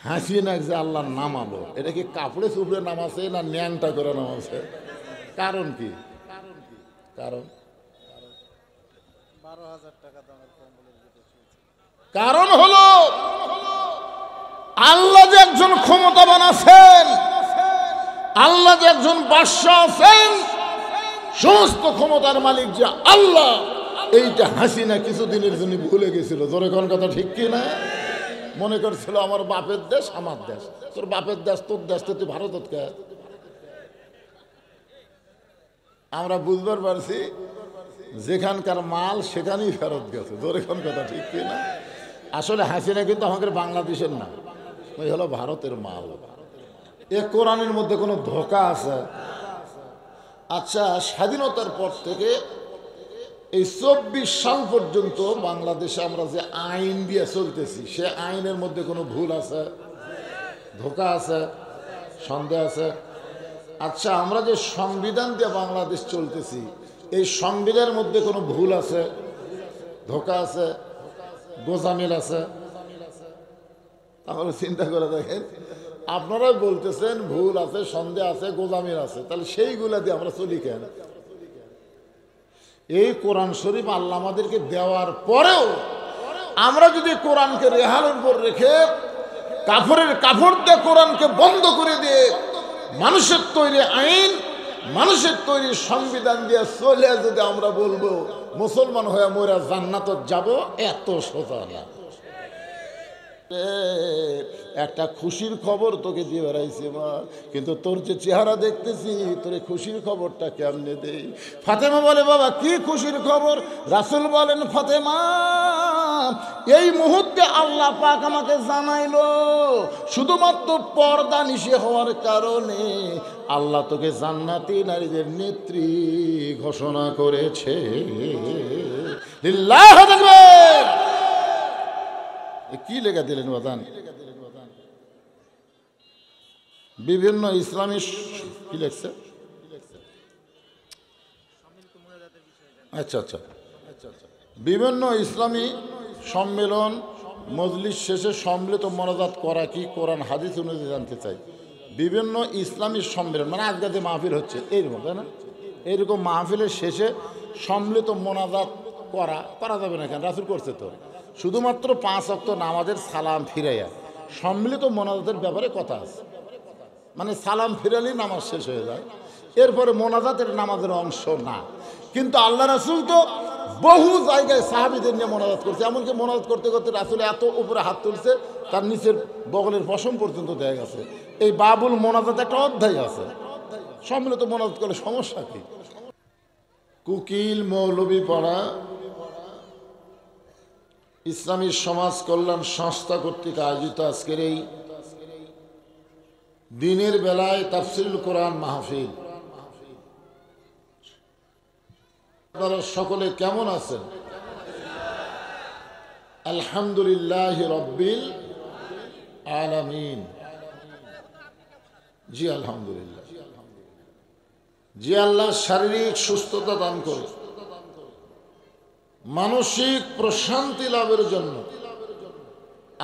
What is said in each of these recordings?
হাসিনা যে আল্লাহর নামালো, এটা কি কাপড়ে চুপড়ে নামাছে না ন্যাংটা করে নামাছে? কারণ কি? কারণ 12,000 টাকা দামের কম্বলের ভিতরে শুয়েছে। কারণ হলো আল্লাহ যে একজন ক্ষমতাবান আছেন, আল্লাহ যে একজন বাদশা আছেন, সমস্ত ক্ষমতার মালিক যে আল্লাহ, এইটা হাসিনা কিছুদিনের জন্য ভুলে গেছিল। জোরে কোন কথা ঠিক কি না? মনে করছিল আমার বাপের দেশ আমার দেশ। তোর বাপের দেশ তোর দেশ, তো তুই ভারত কে? আমরা বুঝবার পারছি যেখানকার মাল সেখানেই ফেরত গেছে। জোরে কোন কথা ঠিক কি না? আসলে হাসিনা কিন্তু আমাদের বাংলাদেশের না, ওই হলো ভারতের মাল। এ কোরআনের মধ্যে কোনো ধোঁকা আছে? আচ্ছা, স্বাধীনতার পর থেকে এই 24 সাল পর্যন্ত বাংলাদেশে আমরা যে আইন দিয়ে চলতেছি, সে আইনের মধ্যে কোনো ভুল আছে, ধোঁকা আছে, সন্দেহ আছে? আচ্ছা, আমরা যে সংবিধান দিয়ে বাংলাদেশ চলতেছি, এই সংবিধানের মধ্যে কোনো ভুল আছে, ধোঁকা আছে, গোজামিল আছে? তাহলে চিন্তা করে দেখেন, আপনারাই বলতেছেন ভুল আছে, সন্দেহ আছে, গোজামিল আছে, তাহলে সেইগুলা দিয়ে আমরা চলি কেন? এই কোরআন শরীফ আল্লাহ আমাদেরকে দেওয়ার পরেও আমরা যদি কোরআনকে রেহালের উপর রেখে কাফরের কাপড় দিয়ে কোরআনকে বন্ধ করে দিয়ে মানুষের তৈরি আইন, মানুষের তৈরি সংবিধান দিয়ে চলে যদি আমরা বলবো মুসলমান হয়ে মোরা জান্নাতত যাব, এত সোজা না। একটা খুশির খবর তোকে দিয়ে বেড়াইছি মা, কিন্তু তোর যে চেহারা দেখতেছি, তোর খুশির খবরটা কেমনে দেই? ফাতেমা বলে, বাবা কি খুশির খবর? রাসূল বলেন, ফাতেমা এই মুহূর্তে আল্লাহ পাক আমাকে জানাইলো, শুধুমাত্র পর্দা নিষে হওয়ার কারণে আল্লাহ তোকে জান্নাতি নারীদের নেত্রী ঘোষণা করেছে। লিল্লাহু আকবার। কি লেখা দিলেন বাদান? বিভিন্ন ইসলামী কি লেখছে? আচ্ছা আচ্ছা, বিভিন্ন ইসলামী সম্মেলন মজলিস শেষে সম্মিলিত মোনাজাত করা কি কোরআন হাদিস অনুযায়ী জানতে চাই। বিভিন্ন ইসলামী সম্মেলন মানে আজকে যে মাহফিল হচ্ছে এইরকম, তাই না? এইরকম মাহফিলের শেষে সম্মিলিত মোনাজাত করা যাবে না কেন? রাসূল করছে তো। শুধুমাত্র 5 ওয়াক্ত নামাজের সালাম ফিরাইয়া সম্মিলিত মোনাজাতের ব্যাপারে কথা আছে, মানে সালাম ফিরালেই নামাজ শেষ হয়ে যায়, এরপরে মোনাজাতের নামাজের অংশ না। কিন্তু আল্লাহ রাসূল তো বহু জায়গায় সাহাবীদের নিয়ে মোনাজাত করছে, এমনকি মোনাজাত করতে করতে রাসূল এত উপরে হাত তুলছে তার নিচের বগলের পশম পর্যন্ত দেয়া গেছে। এই বাবুল মোনাজাত একটা অধ্যায় আছে। সম্মিলিত মোনাজাত করলে সমস্যা কি? কুকিল মৌলবী পাড়া ইসলামী সমাজ কল্যাণ সংস্থা কর্তৃক আয়োজিত আজকের এই দিনের বেলায় তাফসীরুল কোরআন মাহফিল, আপনারা সকলে কেমন আছেন? আলহামদুলিল্লাহ রাব্বিল আলামিন। জি আলহামদুলিল্লাহ। যে আল্লাহ শারীরিক সুস্থতা দান করে, মানসিক প্রশান্তি লাভের জন্য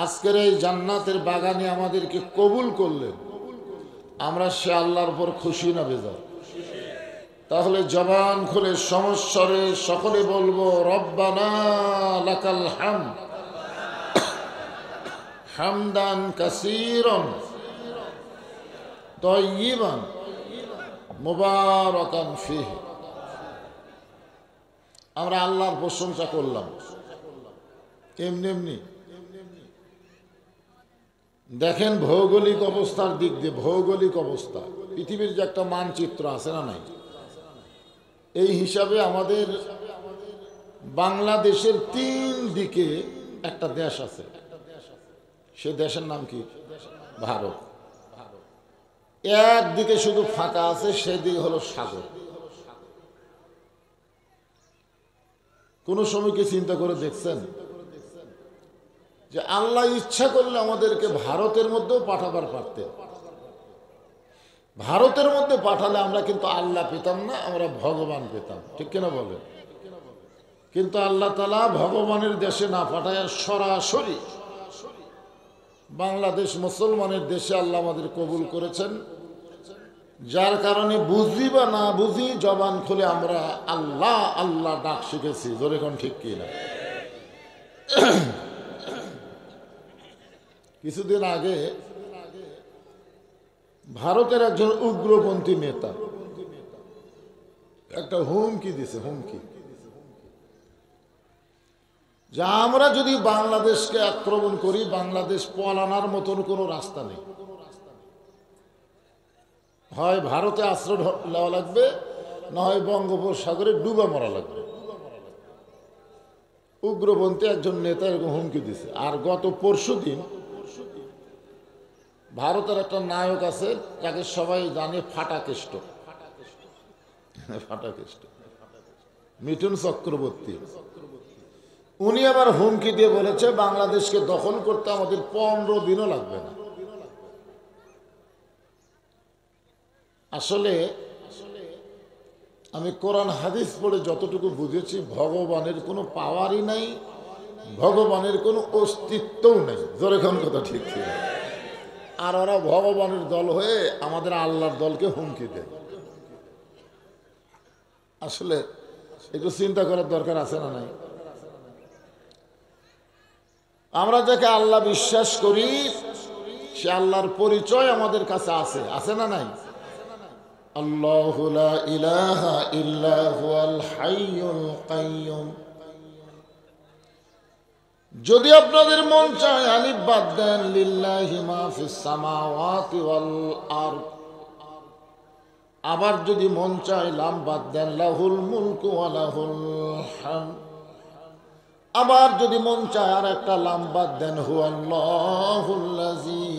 আজকের এই জান্নাতের বাগানে আমাদেরকে কবুল করলেন, আমরা সে আল্লাহর উপর খুশি না বেজার? তাহলে জবান খুলে সমস্বরে সকলে বলবো, রব্বানা লাকাল হামদ হামদান কাসীরান তাইয়িবান মুবারাকান ফীহি। আমরা আল্লাহর প্রশংসা করলাম এমনি এমনি। দেখেন ভৌগোলিক অবস্থার দিক দিয়ে, ভৌগোলিক অবস্থা পৃথিবীর যে একটা মানচিত্র আছে না নাই, এই হিসাবে আমাদের বাংলাদেশের 3 দিকে একটা দেশ আছে। সে দেশের নাম কি? ভারত। একদিকে শুধু ফাঁকা আছে, সেদিকে হলো সাগর। কোন সময় কি চিন্তা করে দেখছেন যে আল্লাহ ইচ্ছা করলে আমাদেরকে ভারতের মধ্যেও পাঠাবার পারতেন? ভারতের মধ্যে পাঠালে আমরা কিন্তু আল্লাহ পেতাম না, আমরা ভগবান পেতাম, ঠিক কিনা বলেন? কিন্তু আল্লাহ তাআলা ভগবানের দেশে না পাঠায় সরাসরি বাংলাদেশ মুসলমানের দেশে আল্লাহ আমাদের কবুল করেছেন, যার কারণে বুঝি বা না বুঝি জবান খুলে আমরা আল্লাহ আল্লাহ ডাক শিখেছি। জোরে কোন ঠিক কি না? কিছুদিন আগে ভারতের একজন উগ্রপন্থী নেতা একটা হুমকি দিছে, হুমকি যে আমরা যদি বাংলাদেশকে আক্রমণ করি, বাংলাদেশ পলানোর মতন কোনো রাস্তা নেই, হয় ভারতে আশ্রয় নেওয়া লাগবে, না হয় বঙ্গোপসাগরে ডুবা মরা লাগবে। উগ্রপন্থী একজন নেতা এরকম হুমকি দিছে। আর গত পরশুদিন ভারতের একটা নায়ক আছে, যাকে সবাই জানে ফাটাকেষ্ট, ফাটাকেষ্ট মিঠুন চক্রবর্তী। উনি আবার হুমকি দিয়ে বলেছে বাংলাদেশকে দখল করতে আমাদের 15 দিনও লাগবে না। আসলে আমি কোরআন হাদিস পড়ে যতটুকু বুঝেছি, ভগবানের কোনো পাওয়ারই নাই, ভগবানের কোনো অস্তিত্বও নেই। জোরে কোন কথা ঠিক ছিল। আর ওরা ভগবানের দল হয়ে আমাদের আল্লাহর দলকে হুমকি দেয়। আসলে একটু চিন্তা করার দরকার আছে না নাই? আমরা যাকে আল্লাহ বিশ্বাস করি, সে আল্লাহর পরিচয় আমাদের কাছে আছে, আছে না নাই? আল্লাহু লা ইলাহা ইল্লা হুয়াল হাইয়ুল কাইয়্যুম। যদি আপনাদের মন চায় আলিফ বাদ দেন, লিল্লাহি মা ফিস সামাওয়াতি ওয়াল আরদ। আবার যদি মন চায় লাম বাদ দেন, লাহুল মুলকু ওয়া লাহুল হামদ। আবার যদি মন চায় আর একটা লাম বাদ দেন, হুয়াল্লাহুল্লাযী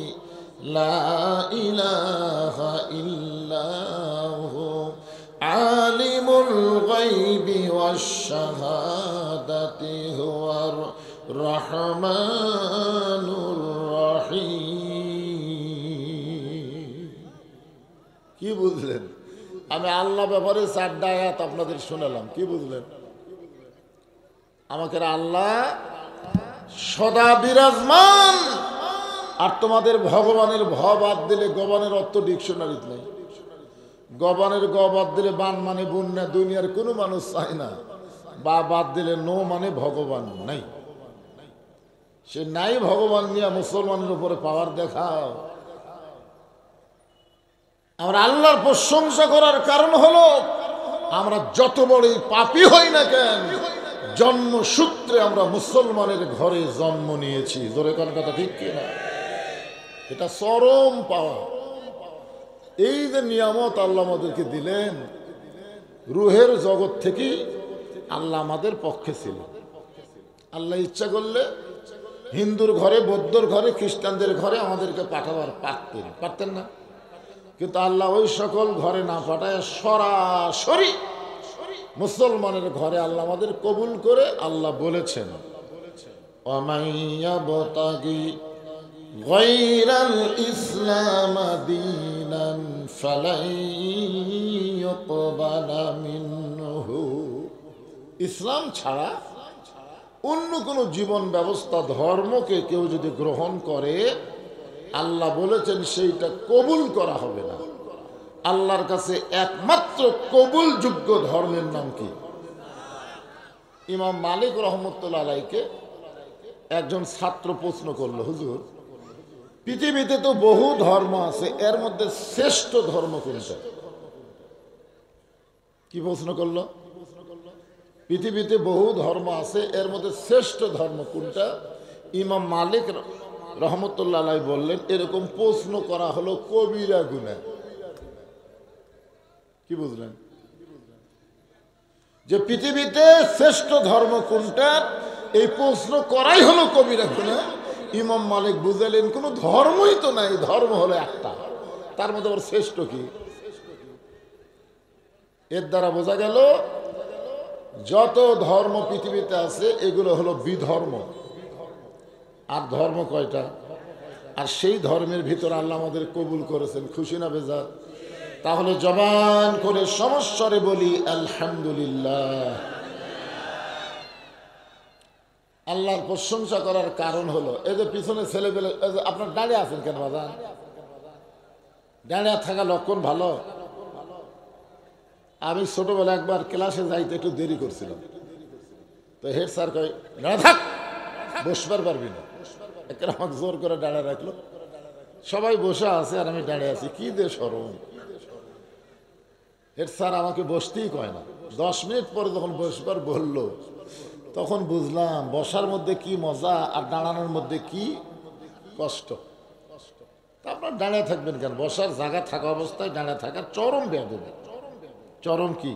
লা ইলাহা ইল্লা হু আলিমুল গায়বি ওয়াশ শাহাদাতি হুয়ার রহমানুর রহিম। কি বুঝলেন? আমি আল্লাহ ব্যাপারে 4টা আয়াত আপনাদের শোনালাম। কি বুঝলেন? আমাকে আল্লাহ সদা বিরাজমান। আর তোমাদের ভগবানের ভ বাদ দিলে গবানের অর্থ ডিকশনারিতে নেই। গবানের গ বাদ দিলে বান মানে বন্যা, দুনিয়ার কোনো মানুষ চায় না। বা বাদ দিলে নো মানে ভগবান নাই। সে নাই ভগবান নিয়ে মুসলমানের উপরে পাওয়ার দেখাও। আমরা আল্লাহর প্রশংসা করার কারণ হলো, আমরা যত বড়ই পাপী হই না কেন, জন্মসূত্রে আমরা মুসলমানের ঘরে জন্ম নিয়েছি। জোরে কোন কথা ঠিক কিনা? এটা চরম পাওয়া। এই যে নিয়ামত আল্লাহ আমাদেরকে দিলেন, রুহের জগৎ থেকে আল্লাহ আমাদের পক্ষে ছিল। আল্লাহ ইচ্ছা করলে হিন্দুর ঘরে, বৌদ্ধর ঘরে, খ্রিস্টানদের ঘরে আমাদেরকে পাঠাবার পারতেন না। কিন্তু আল্লাহ ওই সকল ঘরে না পাঠায় সরাসরি মুসলমানের ঘরে আল্লাহ আমাদের কবুল করে আল্লাহ বলেছেন, ওয়ামাইয়াবতাগি গায়রাল ইসলাম দীনান ফালাই ইউকবালা মিনহু। ইসলাম ছাড়া অন্য কোনো জীবন ব্যবস্থা, ধর্মকে কেউ যদি গ্রহণ করে, আল্লাহ বলেছেন সেইটা কবুল করা হবে না। আল্লাহর কাছে একমাত্র কবুলযোগ্য ধর্মের নাম কি? ইমাম মালিক রহমতুল্লাহ আলাইকে একজন ছাত্র প্রশ্ন করলো, হুজুর পৃথিবীতে তো বহু ধর্ম আছে, এর মধ্যে শ্রেষ্ঠ ধর্ম কোনটা? কি প্রশ্ন করলো? পৃথিবীতে বহু ধর্ম আছে, এর মধ্যে শ্রেষ্ঠ ধর্ম কোনটা? ইমাম মালিক রহমতুল্লাহ আলাই বললেন, এরকম প্রশ্ন করা হলো কবিরা গুনাহ। কি বুঝলেন? যে পৃথিবীতে শ্রেষ্ঠ ধর্ম কোনটা, এই প্রশ্ন করাই হলো কবিরা গুনাহ। ইমাম মালিক বুঝালেন কোনো ধর্মই তো নাই, ধর্ম হলো একটা, তার মধ্যে আবার শ্রেষ্ঠ কি? এর দ্বারা বোঝা গেল যত ধর্ম পৃথিবীতে আছে এগুলো হলো বিধর্ম। আর ধর্ম কয়টা? আর সেই ধর্মের ভিতর আল্লাহ আমাদের কবুল করেছেন। খুশি না বেজার? তাহলে জবান করে সমস্বরে বলি আলহামদুলিল্লাহ। আল্লাহর প্রশংসা করার কারণ হলো এই যে পিছনে ছেলেপেলে, এই যে আপনার দাঁড়িয়ে আছেন কেন বাজান? দাঁড়িয়ে থাকা লক্ষণ ভালো। আমি ছোটবেলা একবার ক্লাসে যাইতে একটু দেরি করছিলাম, তো হেড স্যার কয় দাঁড়া থাক, বসবার পারবি না। একেবারে আমাকে জোর করে দাঁড়িয়ে রাখলো। সবাই বসে আছে আর আমি দাঁড়িয়ে আছি, কি দে সরম। হেড স্যার আমাকে বসতেই কয় না। 10 মিনিট পরে যখন বসবার বললো, তখন বুঝলাম বসার মধ্যে কি মজা আর দাঁড়ানোর মধ্যে কি কষ্ট। তা আপনার দাঁড়িয়ে থাকবেন কেন? বসার জায়গা থাকা অবস্থায় দাঁড়িয়ে থাকার চরম বেয়াদবি। চরম কি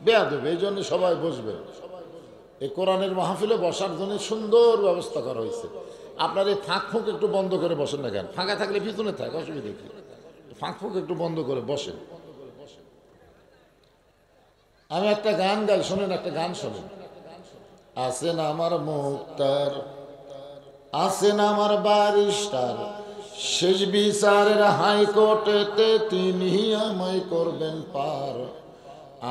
বেয়াদবি। এই জন্য সবাই বসবে। এই কোরআনের মাহফিলে বসার জন্য সুন্দর ব্যবস্থা করা হয়েছে। আপনার এই ফাঁক ফুঁক একটু বন্ধ করে বসেন না কেন? ফাঁকা থাকলে পিছনে থাকে, অসুবিধা কি? ফাঁক ফুঁক একটু বন্ধ করে বসেন। আমি একটা গান গাই, শোনেন, একটা গান শোনেন। আছেন আমার মুক্তার, আছেন আমার বারিস্টার, শেষ বিচারের হাইকোর্টেতে তিনি আমায় করবেন পার।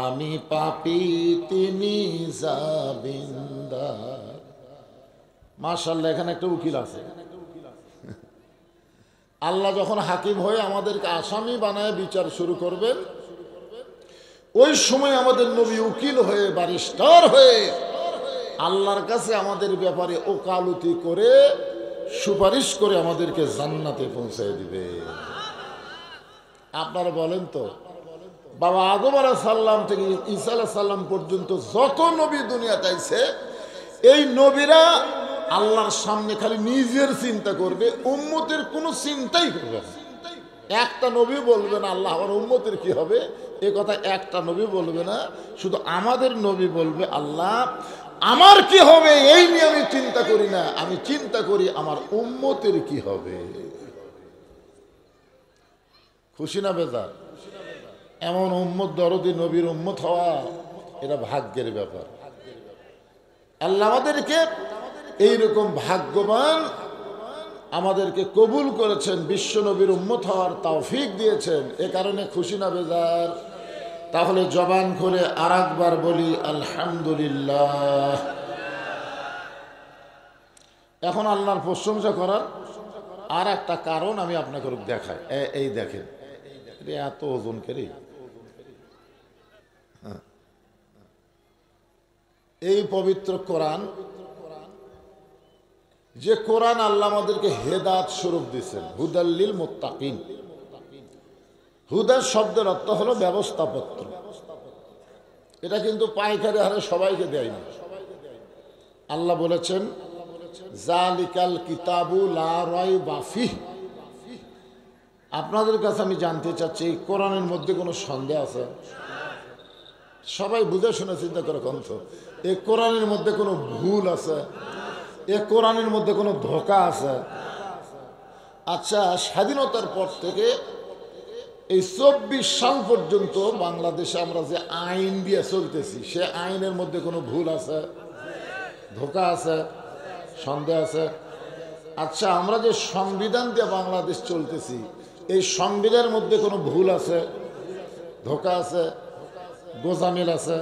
আমি পাপী, তিনি জামিনদার। মাশাআল্লাহ, এখানে একটা উকিল আছে। আল্লাহ যখন হাকিম হয়ে আমাদেরকে আসামি বানায় বিচার শুরু করবেন, ওই সময় আমাদের নবী উকিল হয়ে, বারিস্টার হয়ে আল্লাহর কাছে আমাদের ব্যাপারে ওকালতি করে সুপারিশ করে আমাদেরকে জান্নাতে পৌঁছায় দিবে। আপনারা বলেন তো, বাবা আদম আলাইহিস সালাম থেকে ঈসা আলাইহিস সালাম পর্যন্ত যত নবী দুনিয়াতে আইছে, এই নবীরা আল্লাহর সামনে খালি নিজের চিন্তা করবে, উম্মতের কোনো চিন্তাই করবে না। একটা নবী বলবে না আল্লাহ আমার উম্মতের কি হবে, এ কথা একটা নবী বলবে না। শুধু আমাদের নবী বলবে আল্লাহ আমার কি হবে এই নিয়ে আমি চিন্তা করি না, আমি চিন্তা করি আমার উম্মতের কি হবে। খুশি না বেজার? এমন উম্মত দরদি নবীর উম্মত হওয়া, এটা ভাগ্যের ব্যাপার। আল্লাহ আমাদেরকে এইরকম ভাগ্যবান আমাদেরকে কবুল করেছেন, বিশ্ব নবীর উম্মত হওয়ার তৌফিক দিয়েছেন। এ কারণে খুশি না বেজার? তাহলে জবান করে আরেকবার বলি আলহামদুলিল্লাহ। এখন আল্লাহর প্রশংসা করার আর একটা কারণ আমি আপনাকে দেখাই। এই দেখেন, এত ওজন করে এই পবিত্র কোরআন, যে কোরআন আল্লাহ আমাদেরকে হেদায়েত স্বরূপ দিয়েছেন, হুদাল্লিল মুত্তাকিন। হুদার শব্দের অর্থ হলো ব্যবস্থাপত্র। এটা কিন্তু পাইকারি হারে সবাইকে দেয় না। আল্লাহ বলেছেন জালিকাল কিতাবু লা রাইবা ফিহ। আপনাদের কাছে আমি জানতে চাচ্ছি, এই কোরআনের মধ্যে কোনো সন্দেহ আছে? সবাই বুঝে শুনে চিন্তা করে কণ্ঠ, এই কোরআনের মধ্যে কোনো ভুল আছে? এই কোরআনের মধ্যে কোনো ধোঁকা আছে? আচ্ছা, স্বাধীনতার পর থেকে এই 24 সাল পর্যন্ত বাংলাদেশে আমরা যে আইন দিয়ে চলতেছি, সে আইনের মধ্যে কোনো ভুল আছে, ধোঁকা আছে, সন্দেহ আছে? আচ্ছা, আমরা যে সংবিধান দিয়ে বাংলাদেশ চলতেছি, এই সংবিধানের মধ্যে কোনো ভুল আছে, ধোঁকা আছে, গোজামিল আছে?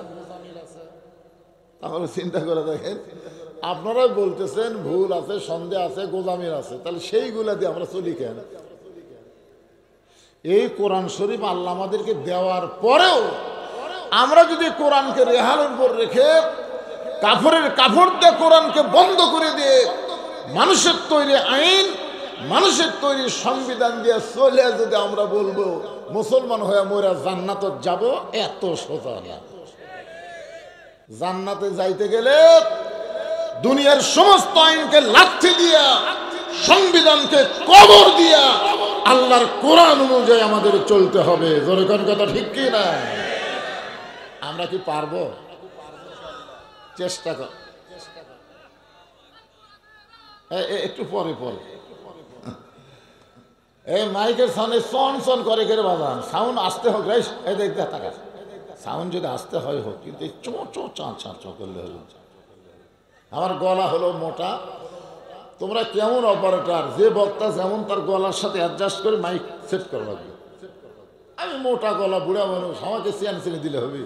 তাহলে চিন্তা করে দেখেন, আপনারাই বলতেছেন ভুল আছে, সন্দেহ আছে, গোজামিল আছে, তাহলে সেইগুলা দিয়ে আমরা চলি কেন? এই কোরআন শরীফ আল্লাহ আমাদেরকে দেওয়ার পরেও আমরা যদি কোরআনকে রেহালের উপর রেখে কাফরের কাপড় দিয়ে কোরআনকে বন্ধ করে দিয়ে মানুষের তৈরি আইন, মানুষের তৈরি সংবিধান দিয়ে চলে যদি আমরা বলবো মুসলমান হয়ে মোরা জান্নাতে যাব, এত সোজা না। জান্নাতে যাইতে গেলে দুনিয়ার সমস্ত আইনকে লাথি দিয়া, সংবিধানকে কবর দিয়া আল্লাহর কোরআন অনুযায়ী আমাদের চলতে হবে। জোরে কোন কথা ঠিক কি না? আমরা কি পারবো? চেষ্টা কর, একটু পরে পরে এই মাইকের সামনে চন চন করে করে বাজান, সাউন্ড আসতে হোক। এই দেখ টাকা সাউন্ড যদি আসতে হয় হোক, কিন্তু চো চো চা চা চো করলে হলো। আমার গলা হলো মোটা, তোমরা কেমন অপারেটর, যে বক্তা যেমন তার গলার সাথে অ্যাডজাস্ট করে মাইক সেট করা লাগবে। আমি মোটা গলা, বুড়া মানুষ, আমাকে চেন দিলে হবে।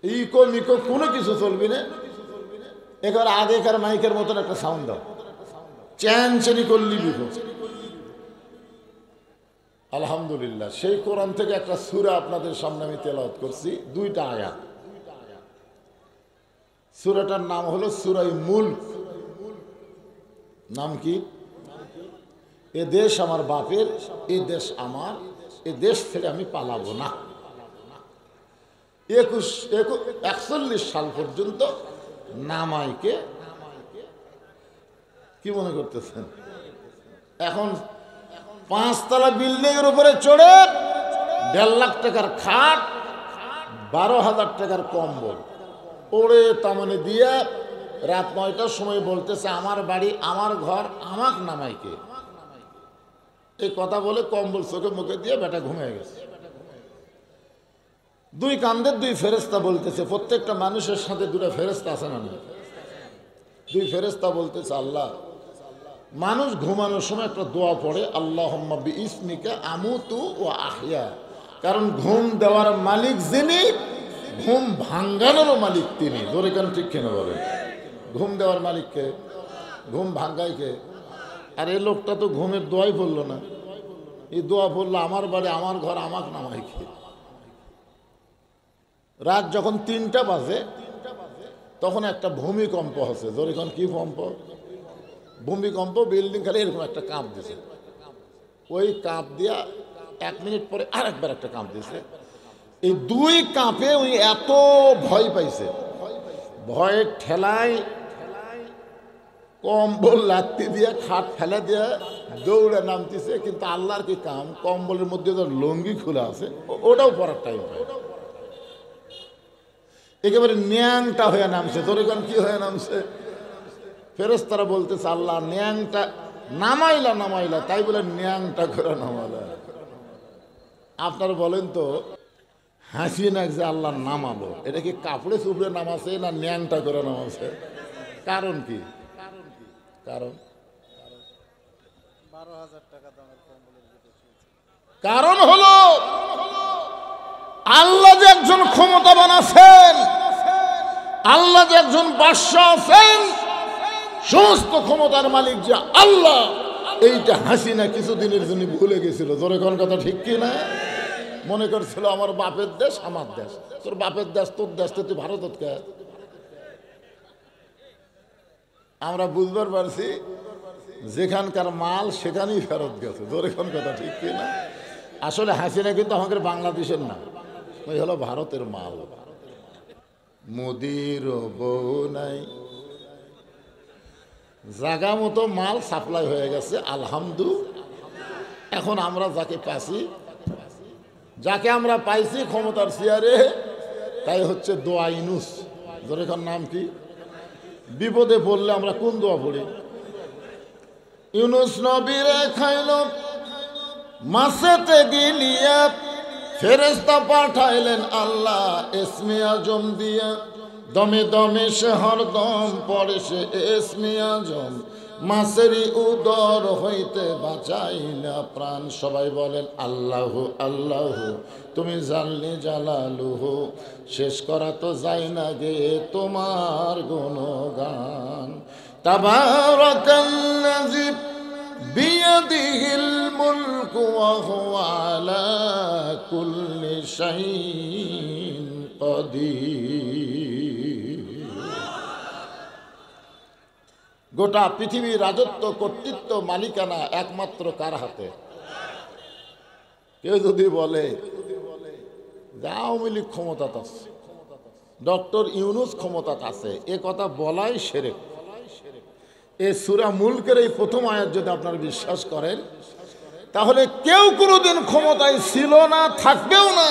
ইকো মিকো কোনো কিছু চলবি না, একেবারে আগেকার মাইকের মতন একটা সাউন্ড দাও, চ্যানচেনি করলি বিপদ। আলহামদুলিল্লাহ, সেই কোরআন থেকে একটা সূরা আপনাদের সামনে আমি তেলাওয়াত করছি, 2টা আয়াত। সূরাটার নাম হলো সূরা মুলক। নাম কি? এ দেশ আমার বাপের, এ দেশ আমার, এ দেশ থেকে আমি পালাবো না। 41 সাল পর্যন্ত নামাইকে কি মনে করতেছেন? এখন 5 তলা বিল্ডিং এর উপরে চড়ে 1.5 লাখ টাকার খাট, 12,000 টাকার কম্বল ওড়ে তামানে দিয়ে রাত 9টার সময় বলতেছে আমার বাড়ি, আমার ঘর, আমাক নামাইকে। এই কথা বলে কম্বল চোখে মুখে দিয়ে বেটা ঘুমিয়ে গেছে। 2 কান্দের 2 ফেরেশতা বলতেছে, প্রত্যেকটা মানুষের সাথে 2টা ফেরেশতা আছে না? 2 ফেরেশতা বলতেছে আল্লাহ, মানুষ ঘুমানোর সময় একটা দোয়া পড়ে, আল্লাহুম্মা বিইসমিকা আমুতু ওয়া আহইয়া। কারণ ঘুম দেওয়ার মালিক যিনি, ঘুম ভাঙ্গানোরও মালিক তিনি। জোরে কান ঠিক কেন বলেন? ঘুম দেওয়ার মালিককে, ঘুম ভাঙ্গায় কে? আর এই লোকটা তো ঘুমের দোয়াই পড়লো না। এই দোয়া পড়লো আমার বাড়ি, আমার ঘর, আমাক নামাই কে। রাত যখন 3টা বাজে তখন একটা ভূমিকম্প হচ্ছে। জোরে কান কি ভূমিকম্প? ভূমিকম্প, বিল্ডিং খালি এরকম একটা কাঁপ দিছে। ওই কাঁপ দিয়া 1 মিনিট পরে আরেকবার একটা কাঁপ দিছে। এই 2 কাঁপে উনি এত ভয় পাইছে, ভয়ের ঠেলায় কম্বল লাত্তি দিয়ে খাট ফেলে দিয়ে দৌড়ে নামতেছে। কিন্তু আল্লাহর কি কাম, কম্বলের মধ্যে তো লুঙ্গি খোলা আছে, ওটাও পরার টাইম হয়। একেবারে ন্যাংটা হয়ে নামছে। দরিকান কি হয়ে নামছে? ফেরেশতারা বলতেছে আল্লাহ ন্যাংটা নামাইলা নামাইলা, তাই বলে ন্যাংটা করে নামাইলা। আপনারা বলেন তো, হাসিনা যে আল্লাহ নামালো, এটা কি কাপড়ে চুপড়ে নামাছে না ন্যাংটা করে নামাছে? কারণ কি? কারণ 12,000 টাকা দামের কম্বলের ভিতরে শুয়েছে। কারণ হলো আল্লাহ যে একজন ক্ষমতাবান আছেন, আল্লাহ যে একজন বাদশা আছেন, সমস্ত ক্ষমতার মালিক যে আল্লাহ, এইটা হাসিনা কিছুদিনের জন্য ভুলে গেছিল। জোরে কোন কথা ঠিক কি না? মনে করছিল আমার বাপের দেশ আমার দেশ। তোর বাপের দেশ তোর দেশ, তো তুই ভারত কে? আমরা বুঝবার পারছি যেখানকার মাল সেখানেই ফেরত গেছে। জোরে কোন কথা ঠিক কি না? আসলে হাসিনা কিন্তু আমাদের বাংলাদেশের না, ওই হলো ভারতের মাল। মোদির বউ নাই, জাগা মতো মাল সাপ্লাই হয়ে গেছে আলহামদুলিল্লাহ। এখন আমরা যাকে পাইছি, যাকে আমরা পাইছি ক্ষমতার চেয়ারে, তাই হচ্ছে দোয়া ইউনুস। যেখান নাম কি? বিপদে পড়লে আমরা কোন দোয়া পড়ি? ইউনুস নবীরে খাইল মাছেতে গিলিয়া, ফেরেশতা পাঠাইলেন আল্লাহ ইসমে আজম দিয়া। দমে দমে সে হরদম পড়ে সে ইসমে আজম, মাছেরই উদর হইতে বাঁচাইলা প্রাণ। সবাই বলেন আল্লাহু আল্লাহু, তুমি জানলে জালালুহু, শেষ করা তো যায় না গে তোমার গুণগান। তাবারাকাল্লাযী বিয়াদিহিল মুলকু ওয়া হুয়া আলা কুল্লি শাইইন কাদির। গোটা পৃথিবীর রাজত্ব, কর্তৃত্ব, মালিকানা একমাত্র কার হাতে? কেউ যদি বলে যে আওয়ামী লীগ ক্ষমতা আছে, ডক্টর ইউনুস ক্ষমতা আছে, এ কথা বলাই শিরক। এই সূরা মুলকের এই প্রথম আয়াত যদি আপনারা বিশ্বাস করেন, তাহলে কেউ কোনোদিন ক্ষমতায় ছিল না, থাকবেও না।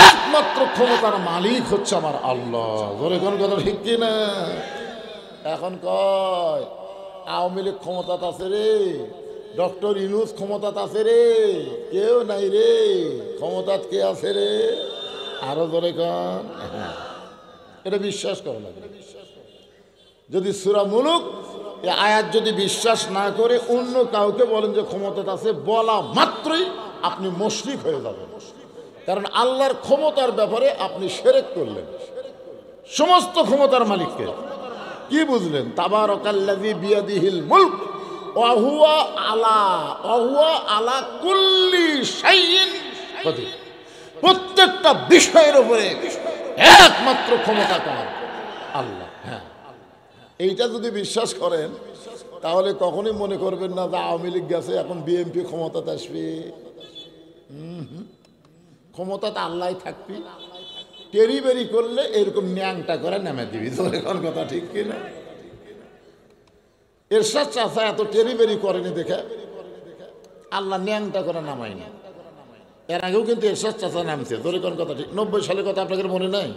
একমাত্র ক্ষমতার মালিক হচ্ছে আমার আল্লাহ। ধরে কোন কথা ঠিক কিনা? এখন কয় আওয়ামী লীগ ক্ষমতা আছে রে, ডক্টর ইউনুস ক্ষমতা আছে রে, কেউ নাই রে। ক্ষমতাত কে আছে রে? আরো ধরে কন, এটা বিশ্বাস করা লাগবে। যদি সূরা মুলক এই আয়াত যদি বিশ্বাস না করে অন্য কাউকে বলেন যে ক্ষমতা আছে, বলা মাত্রই আপনি মুশরিক হয়ে যাবেন। কারণ আল্লাহর ক্ষমতার ব্যাপারে আপনি শিরক করলেন। সমস্ত ক্ষমতার মালিককে কি বুঝলেন? তাবারাকাল্লাযী বিয়াদিহিল মুলক ওয়া হুয়া আলা কুল্লি শাইইন কদির। প্রত্যেকটা বিষয়ের উপরে একমাত্র ক্ষমতা কার? আল্লাহ। হ্যাঁ, এইটা যদি বিশ্বাস করেন তাহলে কখনোই মনে করবেন না যে আওয়ামী লীগ গেছে এখন বিএনপি ক্ষমতাতে আসবে। ক্ষমতাতে আল্লাহ থাকবি, টেরি বেরি করলে এরকম ন্যাংটা করে নেমে দিবি। এখন কথা ঠিক কিনা? এরশাদ চাচা এত টেরি বেরি করেনি দেখে আল্লাহ ন্যাংটা করে নামায়নি। এর আগেও কিন্তু এরশাদ চাচা নামছে, ধরে কোন কথা ঠিক। 90 সালের কথা আপনাদের মনে নাই?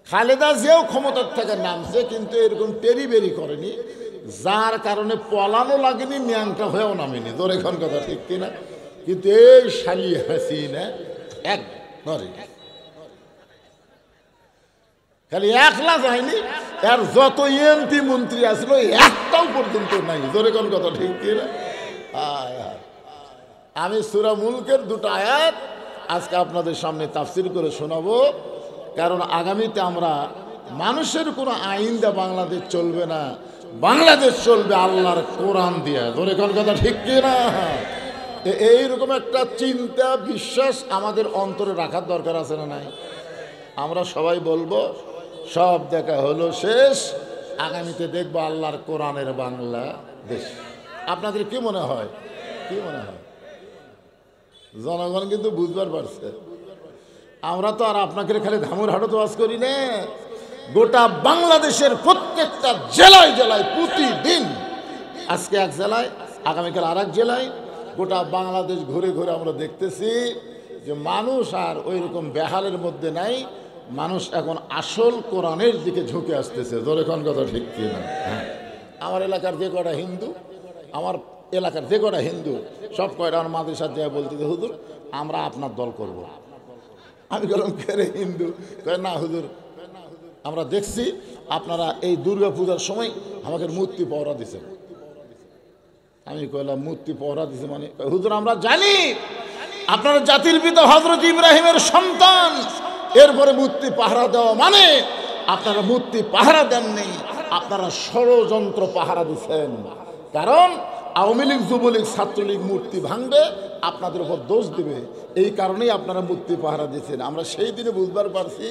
খালেদা জিয়াও ক্ষমতার থেকে নামছে, কিন্তু এরকম টেরি বেরি করেনি, যার কারণে পলানো লাগেনি, ন্যাংটা হয়েও নামেনি। ধরে কোন কথা ঠিক কিনা? কিন্তু এই শালি হাসিনা এক ধরে খালি একলা যায়নি, আর যত এমপি মন্ত্রী আসলো একটাও পর্যন্ত নাই। ধরে কোন কথা ঠিক কিনা? আমি সূরা মুলকের 2টা আয়াত আজকে আপনাদের সামনে তাফসীর করে শোনাবো, কারণ আগামীতে আমরা মানুষের কোনো আইন দিয়ে বাংলাদেশ চলবে না, বাংলাদেশ চলবে আল্লাহর কোরআন দিয়ে। ধরে কোন কথা ঠিক কিনা? এইরকম একটা চিন্তা বিশ্বাস আমাদের অন্তরে রাখার দরকার আছে না নাই? আমরা সবাই বলবো সব দেখা হলো শেষ, আগামীতে দেখবো আল্লাহর কোরআনের বাংলাদেশ। আপনাদের কি মনে হয়? কি মনে হয়? জনগণ কিন্তু বুঝবার পারছে। আমরা তো আর আপনাকে খালি ধামুর হাটে ওয়াজ করি না, গোটা বাংলাদেশের প্রত্যেকটা জেলায় জেলায় প্রতিদিন, আজকে এক জেলায়, আগামীকাল আর এক জেলায়, গোটা বাংলাদেশ ঘুরে ঘুরে আমরা দেখতেছি যে মানুষ আর ওই রকম বেহালের মধ্যে নাই, মানুষ এখন আসল কোরআনের দিকে ঝুঁকে আসতেছে। ধরে কোন কথা ঠিক কিনা? হ্যাঁ, আমার এলাকার যে কটা হিন্দু, আমার এলাকার যে কটা হিন্দু সব কয়টা আমার মাদ্রাসার যায় বলতেছে হুজুর আমরা আপনার দল করব। আমি বললাম কে হিন্দু? কয় না হুজুর, আমরা দেখছি আপনারা এই দুর্গা পূজার সময় আমাকে মূর্তি পহরা দিচ্ছেন। আমি কইলাম মূর্তি পহরা দিছে মানে? হুজুর আমরা জানি আপনারা জাতির পিতা হযরত ইব্রাহিমের সন্তান, এরপরে মূর্তি পাহারা দেওয়া মানে আপনারা মূর্তি পাহারা দেননি, আপনারা ষড়যন্ত্র পাহারা দিচ্ছেন। কারণ আওয়ামী লীগ, যুবলীগ, ছাত্রলীগ মূর্তি ভাঙবে, আপনাদের উপর দোষ দিবে, এই কারণেই আপনারা মূর্তি পাহারা দিচ্ছেন। আমরা সেই দিনে বুঝবার পারছি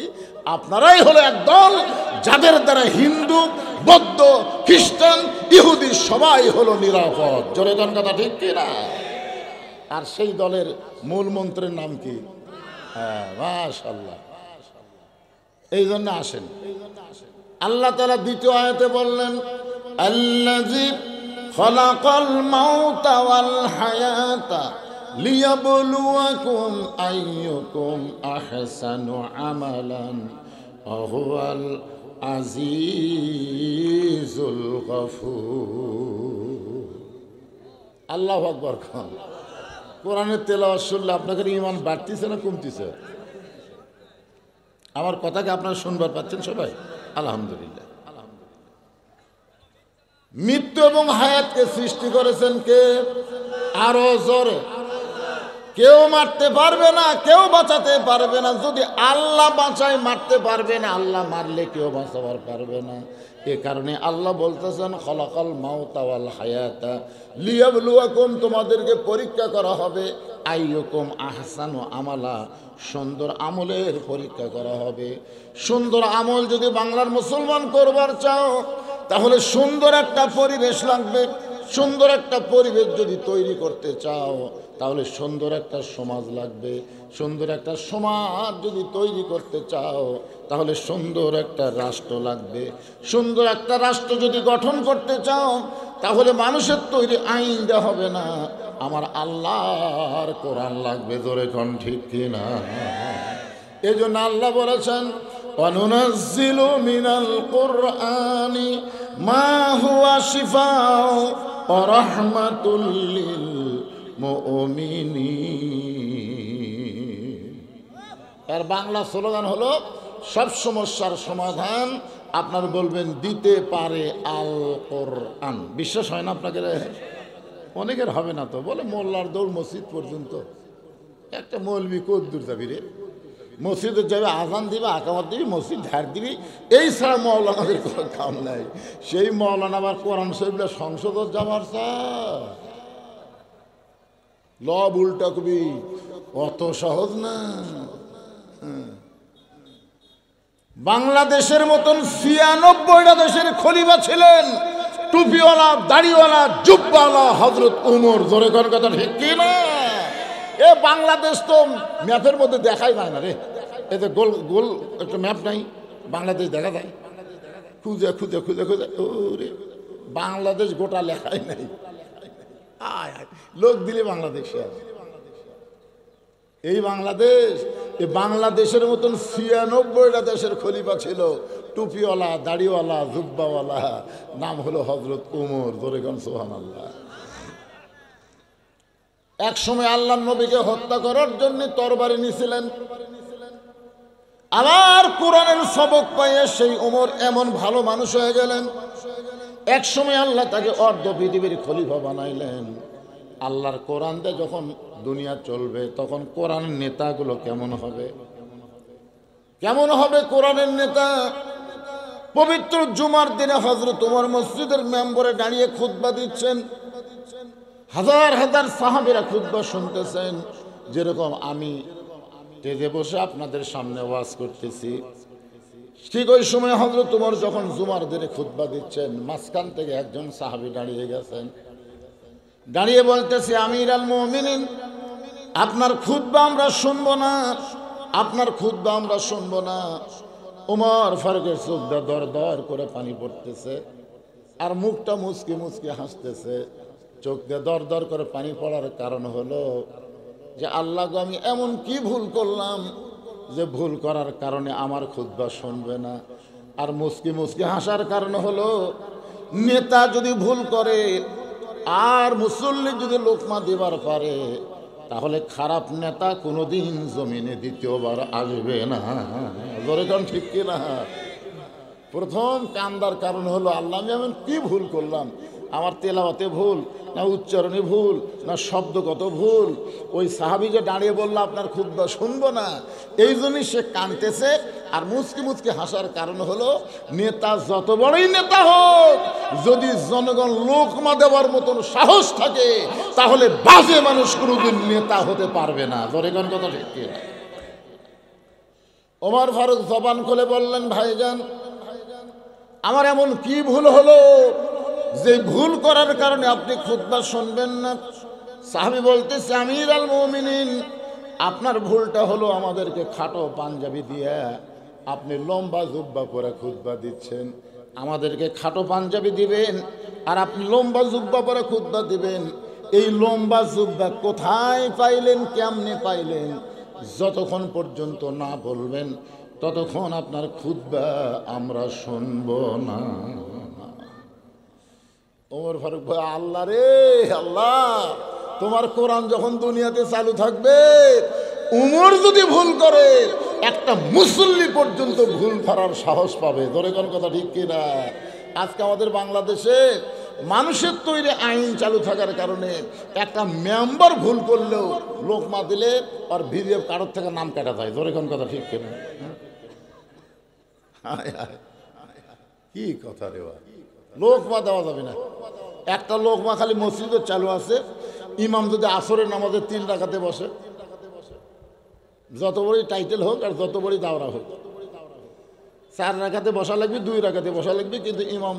আপনারাই হলো এক দল যাদের দ্বারা হিন্দু, বৌদ্ধ, খ্রিস্টান, ইহুদি সবাই হলো নিরাপদ। জোরে কোন কথা ঠিক কিনা? আর সেই দলের মূল মন্ত্রের নাম কি? হ্যাঁ, মাশাআল্লাহ। এই জন্য আসেন, আল্লাহ তাআলা দ্বিতীয় আয়াতে বললেন আল্লাযী খালাকাল মাউতা ওয়াল হায়াতা লিয়াবলুয়াকুম আইয়ুকুম আহসানু আমালান ওয়া হুয়াল আজিজুল গফুর। আল্লাহু আকবার। কোরআনের তেলাওয়াত শুনলে আপনাদের ঈমান বাড়তিছে না কমতিছে? আমার কথাকে আপনারা শুনবার পাচ্ছেন সবাই? আলহামদুলিল্লাহ। মৃত্যু এবং হায়াতকে সৃষ্টি করেছেন কে? আরো জোরে। কেউ মারতে পারবে না, কেউ বাঁচাতে পারবে না। যদি আল্লাহ বাঁচায় মারতে পারবে না, আল্লাহ মারলে কেউ বাঁচাবার পারবে না। এ কারণে আল্লাহ বলতেছেন খলাকাল মাউতা ওয়াল হায়াতা লিয়াবলুয়াকুম, তোমাদেরকে পরীক্ষা করা হবে, আইয়ুকুম আহসানু আমালা, সুন্দর আমলের পরীক্ষা করা হবে। সুন্দর আমল যদি বাংলার মুসলমান করবার চাও তাহলে সুন্দর একটা পরিবেশ লাগবে। সুন্দর একটা পরিবেশ যদি তৈরি করতে চাও তাহলে সুন্দর একটা সমাজ লাগবে। সুন্দর একটা সমাজ যদি তৈরি করতে চাও তাহলে সুন্দর একটা রাষ্ট্র লাগবে। সুন্দর একটা রাষ্ট্র যদি গঠন করতে চাও তাহলে মানুষের তৈরি আইন দেওয়া হবে না, আমার আল্লাহর কোরআন লাগবে। জোরে কোন ঠিক কিনা? এই জন্য আল্লাহ বলেছেন ওয়ানুনাজ্জিলু মিনাল কুরআনি মা হুয়া শিফাউ ওয়া রাহমাতুল লিল মুমিনিন। এর বাংলা স্লোগান হলো সব সমস্যার সমাধান আপনার বলবেন দিতে পারে আল কোরআন। বিশ্বাস হয় না আপনাকে? অনেকের হবে না তো, বলে মোল্লার দৌড় মসজিদ পর্যন্ত। একটা মৌলবি কদ্দুর যাবি রে, মসজিদে যাবে, আজান দিবে, আকামত দিবি, মসজিদ ঝাড় দিবি, এই ছাড়া মৌলানাদের কোনো কাম নাই। সেই মৌলানা আবার কোরআন শরীফটা সংসদত যাবার লব উল্টা কবি, অত সহজ না। বাংলাদেশের মতন ৯৬টা দেশের খলিফা ছিলেন টুপিওয়ালা, দাড়িওয়ালা, জুব্বাওয়ালা হযরত উমর। জোরে কোন কথা ঠিক কি না? এ বাংলাদেশ তো ম্যাপের মধ্যে দেখাই যায় না রে। এতে গোল গোল একটা ম্যাপ নাই, বাংলাদেশ দেখা যায় খুঁজে খুঁজে খুঁজে খুঁজে। ওরে বাংলাদেশ গোটা লেখাই নাই। আয় আয় লোক দিলে বাংলাদেশ আছে। এই বাংলাদেশ, এই বাংলাদেশের মতন ৯৬টা দেশের খলিফা ছিল টুপিওয়ালা, দাড়িওয়ালা, জুব্বাওয়ালা, নাম হলো হযরত উমর। জোরে কোন সুবহানাল্লাহ। এক সময় আল্লাহর নবীকে হত্যা করার জন্য তরবারি নিয়েছিলেন। আবার কোরআনের সবক পাইয়ে সেই উমর এমন ভালো মানুষ হয়ে গেলেন, এক সময় আল্লাহ তাকে অর্ধ পৃথিবীর খলিফা বানাইলেন। আল্লাহর কোরআন দিয়ে যখন দুনিয়া চলবে, তখন কোরআনের নেতাগুলো কেমন হবে? কেমন হবে কোরআনের নেতা? পবিত্র জুমার দিনে হযরত উমর মসজিদের মেম্বরে দাঁড়িয়ে খুতবা দিচ্ছেন, হাজার হাজার সাহাবীরা খুতবা শুনতেছেন। যেরকম আমি স্টেজে বসে আপনাদের সামনে ওয়াজ করতেছি, ঠিক ওই সময় হযরত উমর যখন জুমার দিনে খুতবা দিচ্ছেন, মাঝখান থেকে একজন সাহাবী দাঁড়িয়ে গেছেন, দাঁড়িয়ে বলতেছে, আমির আল মুমিনিন, আপনার খুতবা আমরা শুনবো না, আপনার খুতবা আমরা শুনবো না। উমর ফারুকের চোখ দিয়ে দর দর করে পানি পড়তেছে, আর মুখটা মুচকি মুচকি হাসতেছে। চোখ দিয়ে দর দর করে পানি পড়ার কারণ হলো যে আল্লাহ গো, আমি এমন কি ভুল করলাম যে ভুল করার কারণে আমার খুতবা শুনবে না। আর মুচকি মুচকি হাসার কারণ হলো, নেতা যদি ভুল করে আর মুসল্লি যদি লোকমা দিবার পারে, তাহলে খারাপ নেতা কোনোদিন জমিনে দ্বিতীয়বার আসবে না। জোরে কোন ঠিক কি না? প্রথম কান্দার কারণ হলো, আল্লাহ আমি এমন কি ভুল করলাম, আমার তেলাওয়াতে ভুল, না উচ্চারণে ভুল, না শব্দগত ভুল। ওই সাহাবী যে দাঁড়িয়ে বললো আপনার খুতবা শুনবো না, এই জন্যই সে কাঁদতেছে। আর মুচকি মুচকি হাসার কারণ হলো, নেতা যত বড়ই নেতা হোক, যদি জনগণ লোকমা দেওয়ার মতন সাহস থাকে, তাহলে বাজে মানুষ কোনোদিন নেতা হতে পারবে না। জনগণ কথা ঠিক কি না? ওমর ফারুক জবান খুলে বললেন, ভাইজান, আমার এমন কি ভুল হলো যে ভুল করার কারণে আপনি খুতবা শুনবেন না? সাহাবী বলতেছে, আমির আল মুমিনিন, আপনার ভুলটা হলো আমাদেরকে খাটো পাঞ্জাবি দিয়ে আপনি লম্বা জুব্বা পরে খুতবা দিচ্ছেন। আমাদেরকে খাটো পাঞ্জাবি দিবেন আর আপনি লম্বা জুব্বা পরে খুতবা দিবেন। এই লম্বা জুব্বা কোথায় পাইলেন, কেমনে পাইলেন? যতক্ষণ পর্যন্ত না বলবেন, ততক্ষণ আপনার খুতবা আমরা শুনব না। ওমর ফারুক ভাই, আল্লাহ রে আল্লাহ, তোমার কোরআন যখন দুনিয়াতে চালু থাকবে, উমর যদি ভুল করে, একটা মুসল্লি পর্যন্ত ভুল ধরার সাহস পাবে। ধরে কোন কথা ঠিক কিনা? আজকে আমাদের বাংলাদেশে মানুষের তৈরি আইন চালু থাকার কারণে একটা মেম্বার ভুল করলেও লোকমা দিলে আর ভিডিও কারোর থেকে নাম কাটা যায়। ধরে কোন কথা ঠিক কিনা? কি কথা রে, লোকমা দেওয়া যাবে না। একটা লোকমা খালি মসজিদে চালু আছে, ইমাম যদি আসরের নামাজে 3 রাকাতে বসে, যত বড়ই টাইটেল হোক আর যত বড়ই দাওরা হোক, 4 রাকাতে বসা লাগবে, 2 রাকাতে বসা লাগবে, কিন্তু ইমাম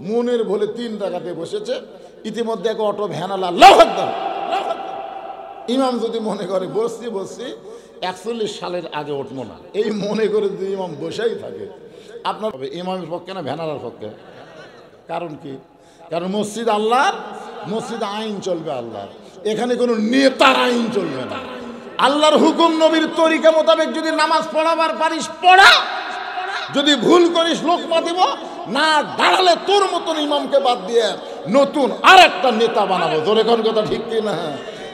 মনের ভুলে 3 রাকাতে বসেছে। ইতিমধ্যে এক অটো ভ্যানালা আল্লাহু আকবার, ইমাম যদি মনে করে বসছি 41 সালের আগে উঠবো না, এই মনে করে যদি ইমাম বসেই থাকে, আপনার ইমামের পক্ষে না ভ্যানালার পক্ষে? কারণ কি? কারণ মসজিদ আল্লাহর, মসজিদ আইন চলবে আল্লাহর, এখানে কোনো নেতার আইন চলবে না। আল্লাহর হুকুম নবীর তরিকা মোতাবেক যদি নামাজ পড়াবার পারিস পড়া, যদি ভুল করিস লোকমা দিব না, দাঁড়ালে তোর মতন ইমামকে বাদ দিয়ে নতুন আর একটা নেতা বানাবো। জোরে কোন কথা ঠিক কি না?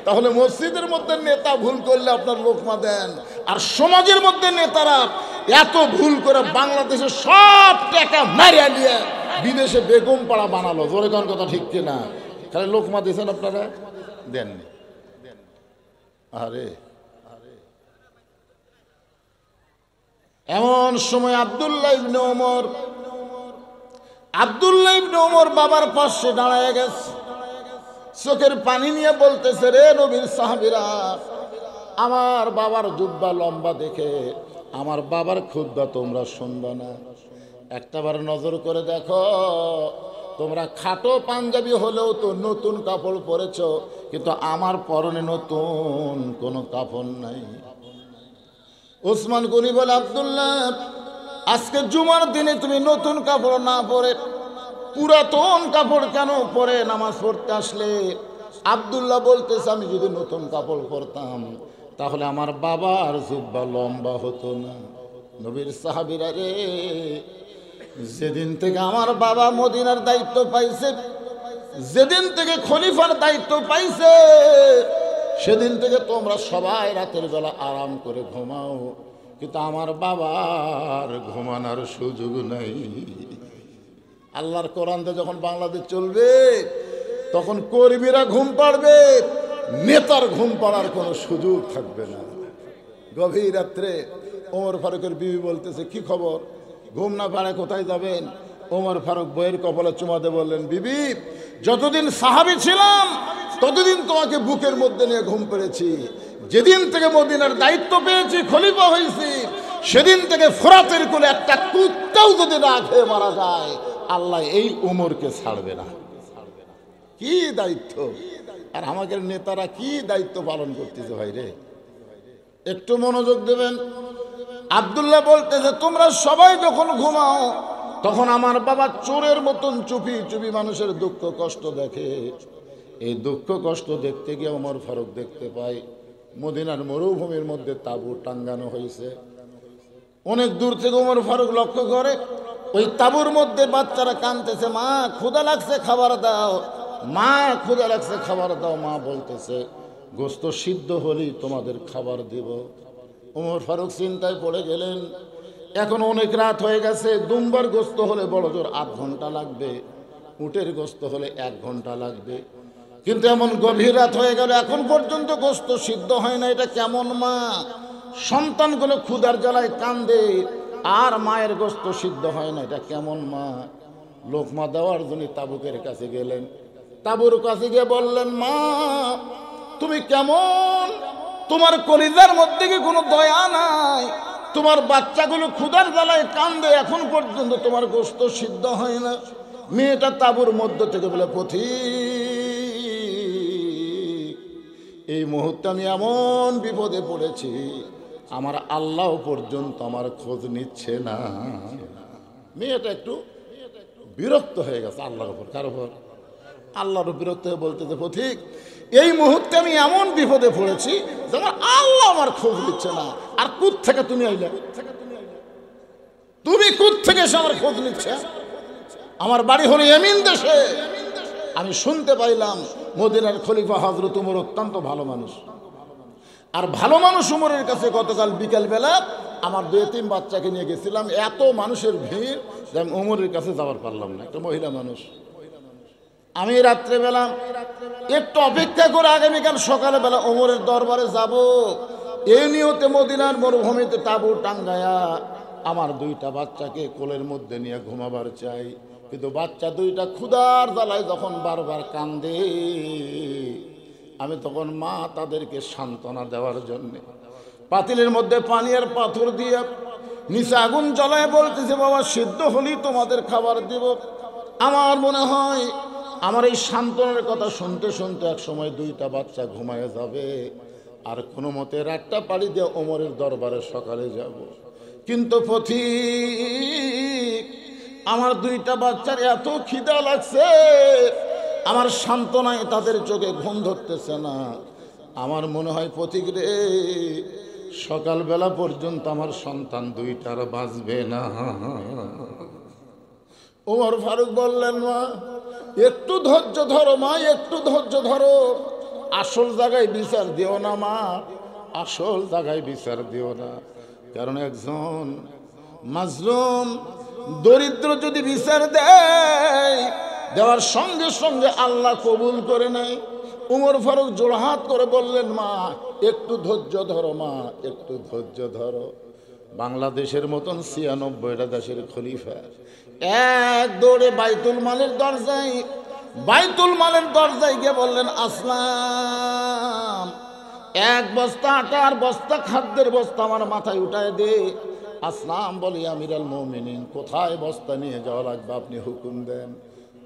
তাহলে মসজিদের মধ্যে নেতা ভুল করলে আপনার লোকমা দেন, আর সমাজের মধ্যে নেতারা এত ভুল করে বাংলাদেশের সব টাকা মারিয়া নিয়ে বিদেশে বেগম পাড়া বানালো। জোরে কোন কথা ঠিক কিনা? খালি লোকমা দিয়েছেন আপনারা, দেননি। আরে এমন সময় আব্দুল্লাহ ইবনে ওমর বাবার পাশে দাঁড়ায় গেছে, চোখের পানি নিয়ে বলতেছে, রে নবীর সাহাবীরা, আমার বাবার জুব্বা লম্বা দেখে আমার বাবার খুতবা তোমরা শুনবা না? একটাবার নজর করে দেখো, তোমরা খাটো পাঞ্জাবি হলেও তো নতুন কাপড় পরেছ, কিন্তু আমার পরনে নতুন কোনো কাপড় নাই। ওসমান গনি বলে, আব্দুল্লাহ, আজকে জুমার দিনে তুমি নতুন কাপড় না পরে পুরাতন কাপড় কেন পরে নামাজ পড়তে আসলে? আব্দুল্লাহ বলতেছে, আমি যদি নতুন কাপড় পরতাম তাহলে আমার বাবার জুব্বা লম্বা হতো না। নবীর সাহাবীরা রে, যেদিন থেকে আমার বাবা মদিনার দায়িত্ব পাইছে, যেদিন থেকে খলিফার দায়িত্ব পাইছে, সেদিন থেকে তোমরা সবাই রাতের বেলা আরাম করে ঘুমাও, কিন্তু আমার বাবার ঘুমানোর সুযোগ নাই। আল্লাহর কোরআনতে যখন বাংলাদেশ চলবে, তখন কর্মীরা ঘুম পাড়বে, নেতার ঘুম পাড়ার কোনো সুযোগ থাকবে না। গভীর রাত্রে ওমর ফারুকের বিবি বলতেছে, কি খবর, ঘুম না পাড়ে কোথায় যাবেন? ওমর ফারুক বইয়ের কপালে চুমাতে বললেন, বিবি, যতদিন সাহাবী ছিলাম ততদিন তোমাকে বুকের মধ্যে নিয়ে ঘুম পেড়েছি, যেদিন থেকে মদিনার দায়িত্ব পেয়েছি, খলিফা হয়েছি, সেদিন থেকে ফোরাতের কোলে একটা কুত্তাও যদি না খেয়ে মারা যায়, আল্লাহ এই উমরকে ছাড়বে না। কি দায়িত্ব! আর আমাদের নেতারা কি দায়িত্ব পালন করতেছে ভাই রে, একটু মনোযোগ দেবেন। আব্দুল্লাহ বলতেছে, তোমরা সবাই যখন ঘুমাও তখন আমার বাবা চোরের মতন চুপি চুপি মানুষের দুঃখ কষ্ট দেখে। এই দুঃখ কষ্ট দেখতে গিয়ে ওমর ফারুক দেখতে পায় মদিনার মরুভূমির মধ্যে তাঁবু টাঙ্গানো হয়েছে। অনেক দূর থেকে ওমর ফারুক লক্ষ্য করে, ওই তাঁবুর মধ্যে বাচ্চারা কাঁদতেছে, মা ক্ষুধা লাগছে খাবার দাও, মা ক্ষুধা লাগছে খাবার দাও। মা বলতেছে, গোস্ত সিদ্ধ হলেই তোমাদের খাবার দিব। ওমর ফারুক চিন্তায় পড়ে গেলেন, এখন অনেক রাত হয়ে গেছে, দুম্বার গোস্ত হলে বড় জোর 8 ঘন্টা লাগবে, উটের গোস্ত হলে 1 ঘন্টা লাগবে, কিন্তু এমন গভীর রাত হয়ে গেল, এখন পর্যন্ত গোস্ত সিদ্ধ হয় না। এটা কেমন মা? সন্তানগুলো ক্ষুধার জ্বালায় কান্দে আর মায়ের গোস্ত সিদ্ধ হয় না, এটা কেমন মা? লোকমা দেওয়ার জন্য তাবুকের কাছে গেলেন, তাবুর কাছে গিয়ে বললেন, মা তুমি কেমন? তোমার কলিজার মধ্যে কি কোনো দয়া নাই? তোমার বাচ্চাগুলো ক্ষুধার জ্বালায় কান্দে, এখন পর্যন্ত তোমার গোস্ত সিদ্ধ হয় না। মেয়েটা তাবুর মধ্য থেকে বলে, পথিক, এই মুহূর্তে আমি এমন বিপদে পড়েছি, আমার আল্লাহ পর্যন্ত আমার খোঁজ নিচ্ছে না। মেয়েটা একটু বিরক্ত হয়ে গেছে আল্লাহর উপর, কার উপর? আল্লাহর বিরক্ত হয়ে বলতেছে, পথিক, এই মুহূর্তে আমি এমন বিপদে পড়েছি যে আমার আল্লাহ আমার খোঁজ নিচ্ছে না। আর কুত থেকে তুমি আইলে? তুমি কুত থেকে এসে আমার খোঁজ নিচ্ছে? আমার বাড়ি হলো ইয়েমেন দেশে। আমি শুনতে পাইলাম মদিনার খলিফা হযরত ওমর অত্যন্ত ভালো মানুষ, আর ভালো মানুষ ওমরের কাছে গতকাল বিকেলবেলা আমার 2-3 বাচ্চাকে নিয়ে গেছিলাম, এত মানুষের ভিড় যে আমি ওমরের কাছে যাওয়ার পারলাম না। একটা মহিলা মানুষ। আমি রাত্রেবেলা একটু অপেক্ষা করে আগামীকাল সকালবেলা ওমরের দরবারে যাব, এই নিয়তে মদিনার মরুভূমিতে তাঁবু টাঙ্গায়া আমার 2টা বাচ্চাকে কোলের মধ্যে নিয়ে ঘুমাবার চাই। কিন্তু বাচ্চা 2টা ক্ষুধার জ্বালায় যখন বারবার কান্দে, আমি তখন মা তাদেরকে সান্ত্বনা দেওয়ার জন্য পাতিলের মধ্যে পানি আর পাথর দিয়ে নিচে আগুন জ্বালায় বলতেছে, বাবা সিদ্ধ হলেই তোমাদের খাবার দিব। আমার মনে হয় আমার এই সান্ত্বনার কথা শুনতে শুনতে এক সময় 2টা বাচ্চা ঘুমায় যাবে, আর কোনো মতে রাতটা পাড়ি দিয়ে ওমরের দরবারে সকালে যাব। কিন্তু পথিক, আমার 2টা বাচ্চার এত খিদা লাগছে, আমার সান্ত্বনায় তাদের চোখে ঘুম ধরতেছে না। আমার মনে হয় পথিক রে, সকালবেলা পর্যন্ত আমার সন্তান 2টার বাঁচবে না। ওমর ফারুক বললেন, মা একটু ধৈর্য ধরো, মা একটু ধৈর্য ধরো, আসল জায়গায় বিচার দিও না মা, আসল জায়গায় বিচার দিও না। কারণ একজন মাজলুম দরিদ্র যদি বিচার দেওয়ার সঙ্গে সঙ্গে আল্লাহ কবুল করে নেয়। ওমর ফারুক জোড়হাত করে বললেন, মা একটু ধৈর্য ধরো, মা একটু ধৈর্য ধরো। বাংলাদেশের মতন ৯৬টা দেশের খলিফা এক দৌড়ে বাইতুল মালের দরজায় গিয়ে বললেন, আসলাম, এক বস্তা আটার বস্তা, খাদ্যের বস্তা আমার মাথায় উঠায় দে। আসলাম বলে, আমিরাল মুমিনিন, কোথায় বস্তা নিয়ে যাওয়া লাগবে আপনি হুকুম দেন।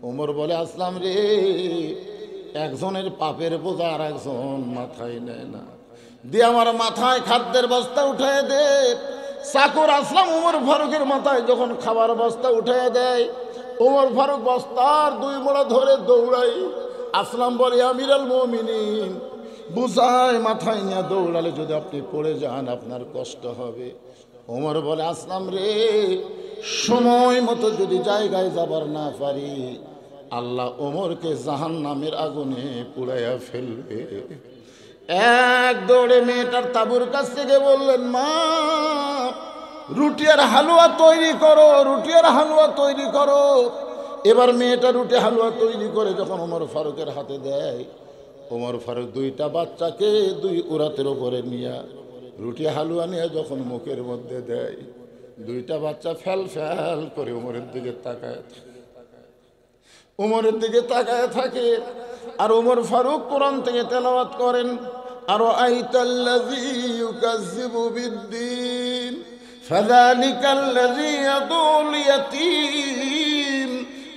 ওমর বলে, আসলাম রে, একজনের পাপের বোঝা আর একজন মাথায় নেয় না, দিয়ে আমার মাথায় খাদ্যের বস্তা উঠায় দে। চাকর আসলাম ওমর ফারুকের মাথায় যখন খাবার বস্তা উঠায় দেয়, ওমর ফারুক বস্তার 2 মোড়া ধরে দৌড়াই। আসলাম বলে, আমিরাল মুমিনিন, বুঝায় মাথায় নিয়ে দৌড়ালে যদি আপনি পড়ে যান আপনার কষ্ট হবে। ওমর বলে, আসলাম রে, সময় মতো যদি জায়গায় যাবার না পারি, আল্লাহ ওমরকে জাহান্নামের আগুনে পুড়াইয়া ফেলবে। এক দৌড়ে মেয়েটার তাঁবুর কাছ থেকে বললেন, মা, রুটি আর হালুয়া তৈরি করো। এবার মেয়েটা রুটি হালুয়া তৈরি করে যখন ওমর ফারুকের হাতে দেয়, ওমর ফারুক 2টা বাচ্চাকে 2 উরাতের ওপরে নিয়ে রুটি হালুয়া নিয়ে যখন মুখের মধ্যে দেয়, 2টা বাচ্চা ফ্যাল করে ওমরের দিকে তাকায় থাকে। আর ওমর ফারুক কোরআন থেকে তেলাওয়াত করেন, আর আইতাল্লাযী ইউকাযযিবু বিদ্দীন ফাযালিকাল্লাযী ইয়াদুল ইয়াতীম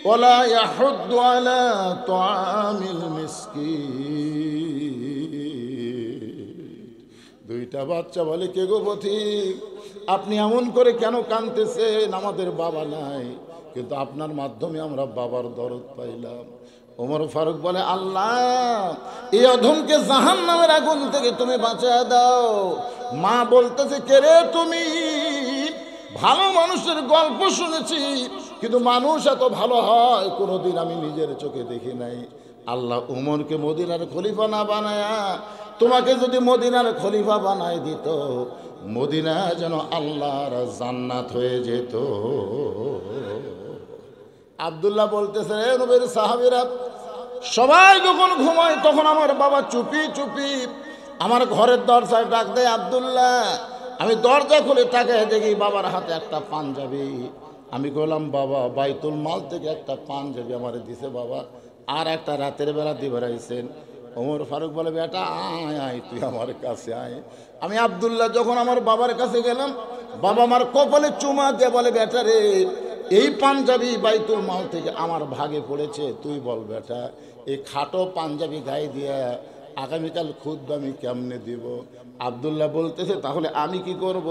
ওয়ালা ইয়াহুদ্দু আলা তুআমিল মিসকিন। 2টা বাচ্চা বলে, কে গো পথিক, আপনি এমন করে কেন কাঁদতেছেন? আমাদের বাবা নাই, কিন্তু আপনার মাধ্যমে আমরা বাবার দরদ পাইলাম। ওমর ফারুক বলে, আল্লাহ, এই অধমকে জাহান্নামের আগুন থেকে তুমি বাঁচায় দাও। মা বলতেছে, কে রে তুমি? ভালো মানুষের গল্প শুনেছি, কিন্তু মানুষ এত ভালো হয় কোনোদিন আমি নিজের চোখে দেখি নাই। আল্লাহ উমরকে মদিনার খলিফা না বানায়া তোমাকে যদি মদিনার খলিফা বানায় দিত, মদিনা যেন আল্লাহর জান্নাত হয়ে যেত। আব্দুল্লাহ বলতেছে, রে নবীর সাহাবীরা, সবাই যখন ঘুমায় তখন আমার বাবা চুপি আমার ঘরের দরজায় ডাক দেয়, আব্দুল্লাহ। আমি দরজা খুলে তাকায় দেখি বাবার হাতে একটা পাঞ্জাবি। আমি বললাম, বাবা, বাইতুল মাল থেকে একটা পাঞ্জাবি আমার দিছে বাবা, আর একটা রাতের বেলা দিবে রাইছেন। ওমর ফারুক বলে, বেটা আয় তুই আমার কাছে আয়। আমি আব্দুল্লাহ যখন আমার বাবার কাছে গেলাম, বাবা আমার কপালে চুমা দিয়ে বলে, বেটা রে, এই পাঞ্জাবি বাইতুল মাল থেকে আমার ভাগে পড়েছে, তুই বল বেটা, এই খাটো পাঞ্জাবি গায়ে দিয়া আগামীকাল খুদ্া আমি কেমনে দিব? আব্দুল্লাহ বলতেছে, তাহলে আমি কি করব?